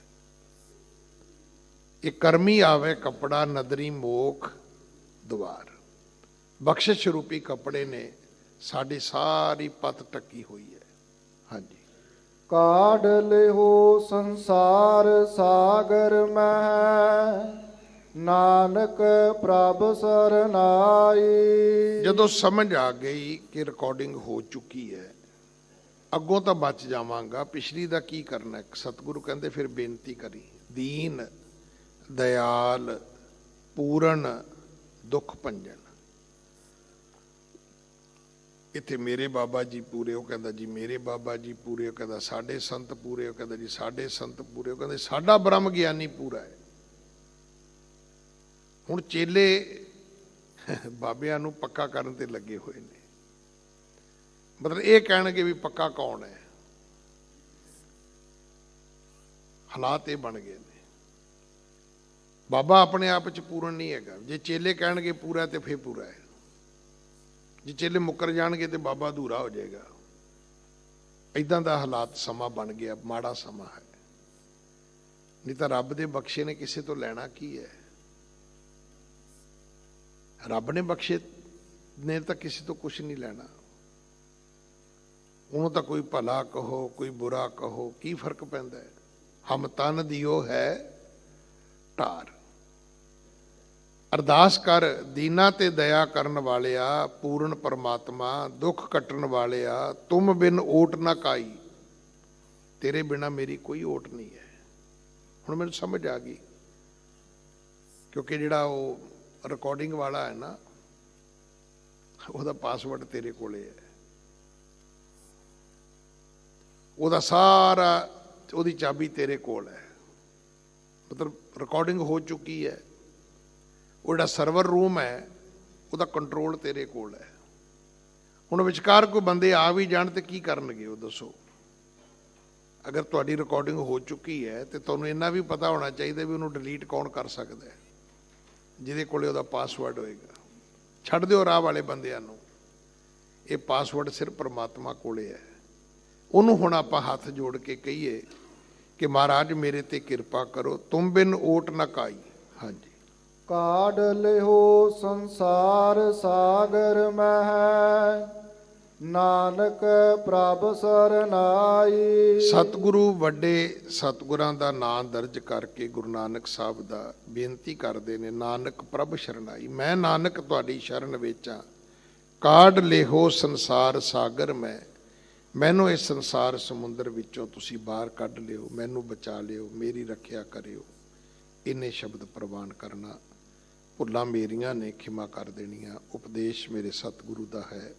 ਇਹ ਕਰਮੀ ਆਵੇ ਕੱਪੜਾ ਨਦਰੀ ਮੋਖ ਦੁਆਰ। ਬਖਸ਼ਿਸ਼ ਰੂਪੀ ਕੱਪੜੇ ਨੇ ਸਾਡੀ ਸਾਰੀ ਪੱਤ ਢੱਕੀ ਹੋਈ ਹੈ। ਹਾਂਜੀ। ਕਾਢ ਲਿਹੋ ਸੰਸਾਰ ਸਾਗਰ ਮਹਿ, ਨਾਨਕ ਪ੍ਰਭ ਸਰਨਾਈ। ਜਦੋਂ ਸਮਝ ਆ ਗਈ ਕਿ ਰਿਕਾਰਡਿੰਗ ਹੋ ਚੁੱਕੀ ਹੈ, ਅੱਗੋਂ ਤਾਂ ਬਚ ਜਾਵਾਂਗਾ, ਪਿਛਲੀ ਦਾ ਕੀ ਕਰਨਾ। ਸਤਿਗੁਰੂ ਕਹਿੰਦੇ ਫਿਰ ਬੇਨਤੀ ਕਰੀ, ਦੀਨ ਦਿਆਲ ਪੂਰਨ ਦੁੱਖ ਭੰਜਨ। ਇੱਥੇ ਮੇਰੇ ਬਾਬਾ ਜੀ ਪੂਰੇ, ਉਹ ਕਹਿੰਦਾ ਜੀ ਮੇਰੇ ਬਾਬਾ ਜੀ ਪੂਰੇ, ਉਹ ਕਹਿੰਦਾ ਸਾਡੇ ਸੰਤ ਪੂਰੇ, ਉਹ ਕਹਿੰਦਾ ਜੀ ਸਾਡੇ ਸੰਤ ਪੂਰੇ, ਉਹ ਕਹਿੰਦੇ ਸਾਡਾ ਬ੍ਰਹਮ ਗਿਆਨੀ ਪੂਰਾ ਹੈ। ਹੁਣ ਚੇਲੇ ਬਾਬਿਆਂ ਨੂੰ ਪੱਕਾ ਕਰਨ ਤੇ ਲੱਗੇ ਹੋਏ ਨੇ। ਮਤਲਬ ਇਹ ਕਹਿਣਗੇ ਵੀ ਪੱਕਾ ਕੌਣ ਹੈ। ਹਾਲਾਤ ਇਹ ਬਣ ਗਏ ਨੇ। ਬਾਬਾ ਆਪਣੇ ਆਪ ਚ ਪੂਰਨ ਨਹੀਂ ਹੈਗਾ। ਜੇ ਚੇਲੇ ਕਹਿਣਗੇ ਪੂਰਾ ਤੇ ਫੇਰ ਪੂਰਾ ਹੈ। ਜੇ ਚੇਲੇ ਮੁੱਕਰ ਜਾਣਗੇ ਤੇ ਬਾਬਾ ਅਧੂਰਾ ਹੋ ਜਾਏਗਾ। ਇਦਾਂ ਦਾ ਹਾਲਾਤ ਸਮਾਂ ਬਣ ਗਿਆ, ਮਾੜਾ ਸਮਾਂ ਹੈ। ਨਹੀਂ ਤਾਂ ਰੱਬ ਦੇ ਬਖਸ਼ੇ ਨੇ ਕਿਸੇ ਤੋਂ ਲੈਣਾ ਕੀ ਹੈ। ਰੱਬ ਨੇ ਬਖਸ਼ੇ ਨੇ ਤਾਂ ਕਿਸੇ ਤੋਂ ਕੁਝ ਨਹੀਂ ਲੈਣਾ। ਉਹਨੂੰ ਤਾਂ ਕੋਈ ਭਲਾ ਕਹੋ ਕੋਈ ਬੁਰਾ ਕਹੋ, ਕੀ ਫਰਕ ਪੈਂਦਾ ਹੈ। ਹਮ ਤਨ ਦਿਓ ਹੈ ਢਾਰ। ਅਰਦਾਸ ਕਰ ਦੀਨਾ ਤੇ ਦਇਆ ਕਰਨ ਵਾਲਿਆ, ਪੂਰਨ ਪਰਮਾਤਮਾ ਦੁੱਖ ਕੱਟਣ ਵਾਲਿਆ, ਤੁਮ ਬਿਨ ਓਟ ਨਾ ਕਾਈ। ਤੇਰੇ ਬਿਨਾ ਮੇਰੀ ਕੋਈ ਓਟ ਨਹੀਂ ਹੈ। ਹੁਣ ਮੈਨੂੰ ਸਮਝ ਆ ਗਈ, ਕਿਉਂਕਿ ਜਿਹੜਾ ਉਹ ਰਿਕਾਰਡਿੰਗ ਵਾਲਾ ਹੈ ਨਾ, ਉਹਦਾ ਪਾਸਵਰਡ ਤੇਰੇ ਕੋਲੇ ਹੈ। ਉਹਦਾ ਸਾਰਾ, ਉਹਦੀ ਚਾਬੀ ਤੇਰੇ ਕੋਲ ਹੈ। ਮਤਲਬ ਰਿਕਾਰਡਿੰਗ ਹੋ ਚੁੱਕੀ ਹੈ। ਉਹ ਜਿਹੜਾ ਸਰਵਰ ਰੂਮ ਹੈ ਉਹਦਾ ਕੰਟਰੋਲ ਤੇਰੇ ਕੋਲ ਹੈ। ਹੁਣ ਵਿਚਕਾਰ ਕੋਈ ਬੰਦੇ ਆ ਵੀ ਜਾਣ ਤੇ ਕੀ ਕਰਨਗੇ ਉਹ ਦੱਸੋ। ਅਗਰ ਤੁਹਾਡੀ ਰਿਕਾਰਡਿੰਗ ਹੋ ਚੁੱਕੀ ਹੈ ਤੇ ਤੁਹਾਨੂੰ ਇੰਨਾ ਵੀ ਪਤਾ ਹੋਣਾ ਚਾਹੀਦਾ ਵੀ ਉਹਨੂੰ ਡਿਲੀਟ ਕੌਣ ਕਰ ਸਕਦਾ ਹੈ, ਜਿਹਦੇ ਕੋਲੇ ਉਹਦਾ ਪਾਸਵਰਡ ਹੋਏਗਾ। ਛੱਡ ਦਿਓ ਰਾਹ ਵਾਲੇ ਬੰਦਿਆਂ ਨੂੰ। ਇਹ ਪਾਸਵਰਡ ਸਿਰਫ ਪਰਮਾਤਮਾ ਕੋਲੇ ਹੈ। ਉਹਨੂੰ ਹੁਣ ਆਪਾਂ ਹੱਥ ਜੋੜ ਕੇ ਕਹੀਏ ਕਿ ਮਹਾਰਾਜ ਮੇਰੇ ਤੇ ਕਿਰਪਾ ਕਰੋ, ਤੁਮ ਬਿਨ ਓਟ ਨਾ ਕਾਈ। ਹਾਂਜੀ। ਕਾਢ ਲਿਓ ਸੰਸਾਰ ਸਾਗਰ ਮਹਿ, ਨਾਨਕ ਪ੍ਰਭ ਸਰਨਾਈ। ਸਤਿਗੁਰੂ ਵੱਡੇ ਸਤਿਗੁਰਾਂ ਦਾ ਨਾਂ ਦਰਜ ਕਰਕੇ ਗੁਰੂ ਨਾਨਕ ਸਾਹਿਬ ਦਾ ਬੇਨਤੀ ਕਰਦੇ ਨੇ, ਨਾਨਕ ਪ੍ਰਭ ਸ਼ਰਨਾਈ। ਮੈਂ ਨਾਨਕ ਤੁਹਾਡੀ ਸ਼ਰਨ ਵਿੱਚ ਆ। ਕਾਢ ਲਿਓ ਸੰਸਾਰ ਸਾਗਰ ਮੈਂ, ਮੈਨੂੰ ਇਸ ਸੰਸਾਰ ਸਮੁੰਦਰ ਵਿੱਚੋਂ ਤੁਸੀਂ ਬਾਹਰ ਕੱਢ ਲਿਓ, ਮੈਨੂੰ ਬਚਾ ਲਿਓ, ਮੇਰੀ ਰੱਖਿਆ ਕਰਿਓ। ਇੰਨੇ ਸ਼ਬਦ ਪ੍ਰਵਾਨ ਕਰਨਾ। ਭੁੱਲਾਂ ਮੇਰੀਆਂ ਨੇ ਖਿਮਾ ਕਰ ਦੇਣੀਆਂ। ਉਪਦੇਸ਼ ਮੇਰੇ ਸਤਿਗੁਰੂ ਦਾ ਹੈ,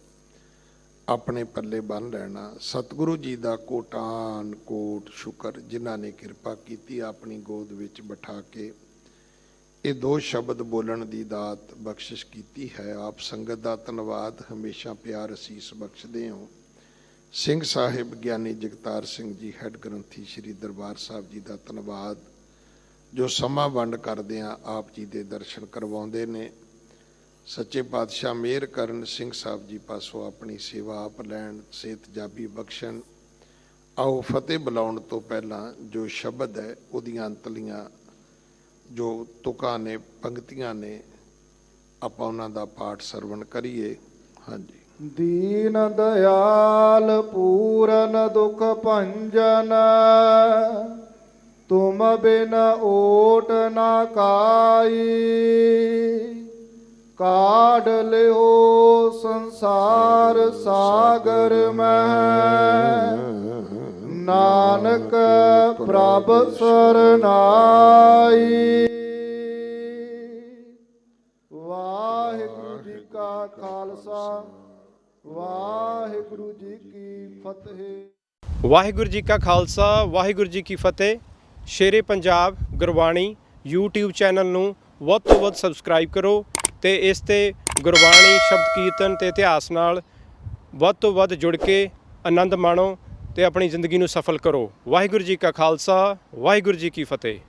ਆਪਣੇ ਪੱਲੇ ਬੰਨ੍ਹ ਲੈਣਾ। ਸਤਿਗੁਰੂ ਜੀ ਦਾ ਕੋਟਾਨ ਕੋਟ ਸ਼ੁਕਰ, ਜਿਨ੍ਹਾਂ ਨੇ ਕਿਰਪਾ ਕੀਤੀ ਆਪਣੀ ਗੋਦ ਵਿੱਚ ਬਿਠਾ ਕੇ ਇਹ ਦੋ ਸ਼ਬਦ ਬੋਲਣ ਦੀ ਦਾਤ ਬਖਸ਼ਿਸ਼ ਕੀਤੀ ਹੈ। ਆਪ ਸੰਗਤ ਦਾ ਧੰਨਵਾਦ, ਹਮੇਸ਼ਾ ਪਿਆਰ ਅਸੀਸ ਬਖਸ਼ਦੇ ਹੋ। ਸਿੰਘ ਸਾਹਿਬ ਗਿਆਨੀ ਜਗਤਾਰ ਸਿੰਘ ਜੀ ਹੈੱਡ ਗ੍ਰੰਥੀ ਸ੍ਰੀ ਦਰਬਾਰ ਸਾਹਿਬ ਜੀ ਦਾ ਧੰਨਵਾਦ, ਜੋ ਸਮਾਂ ਵੰਡ ਕਰਦਿਆਂ ਆਪ ਜੀ ਦੇ ਦਰਸ਼ਨ ਕਰਵਾਉਂਦੇ ਨੇ। ਸੱਚੇ ਪਾਤਸ਼ਾਹ ਮਿਹਰ ਕਰਨ, ਸਿੰਘ ਸਾਹਿਬ ਜੀ ਪਾਸੋਂ ਆਪਣੀ ਸੇਵਾ ਆਪ ਲੈਣ, ਸਿਹਤ ਜਾਬੀ ਬਖਸ਼ਣ। ਆਓ ਫਤਿਹ ਬੁਲਾਉਣ ਤੋਂ ਪਹਿਲਾਂ ਜੋ ਸ਼ਬਦ ਹੈ ਉਹਦੀਆਂ ਅੰਤਲੀਆਂ ਜੋ ਤੁਕਾਂ ਨੇ, ਪੰਕਤੀਆਂ ਨੇ, ਆਪਾਂ ਉਹਨਾਂ ਦਾ ਪਾਠ ਸਰਵਣ ਕਰੀਏ। ਹਾਂਜੀ। ਦੀਨ ਦਇਆਲ ਪੂਰਨ ਦੁਖ ਭੰਜਨ, ਤੁਮ ਬਿਨ ਓਟ ਨਾ ਕਾਈ। ਕਾਢ ਲਿਓ ਸੰਸਾਰ ਸਾਗਰ ਮਹਿ, ਨਾਨਕ ਪ੍ਰਭ ਸਰਨਾਈ। ਵਾਹਿਗੁਰੂ ਜੀ ਕਾ ਖਾਲਸਾ, ਵਾਹਿਗੁਰੂ ਜੀ ਕੀ ਫਤਿਹ। ਵਾਹਿਗੁਰੂ ਜੀ ਕਾ ਖਾਲਸਾ, ਵਾਹਿਗੁਰੂ ਜੀ ਕੀ ਫਤਿਹ। ਸ਼ੇਰੇ ਪੰਜਾਬ ਗੁਰਬਾਣੀ YouTube ਚੈਨਲ ਨੂੰ ਵੱਧ ਤੋਂ ਵੱਧ ਸਬਸਕ੍ਰਾਈਬ ਕਰੋ ਤੇ ਇਸ ਤੇ ਗੁਰਬਾਣੀ, ਸ਼ਬਦ ਕੀਰਤਨ ਤੇ ਇਤਿਹਾਸ ਨਾਲ ਵੱਧ ਤੋਂ ਵੱਧ ਜੁੜ ਕੇ ਆਨੰਦ ਮਾਣੋ ਤੇ ਆਪਣੀ ਜ਼ਿੰਦਗੀ ਨੂੰ ਸਫਲ ਕਰੋ। ਵਾਹਿਗੁਰੂ ਜੀ ਕਾ ਖਾਲਸਾ, ਵਾਹਿਗੁਰੂ ਜੀ ਕੀ ਫਤਿਹ।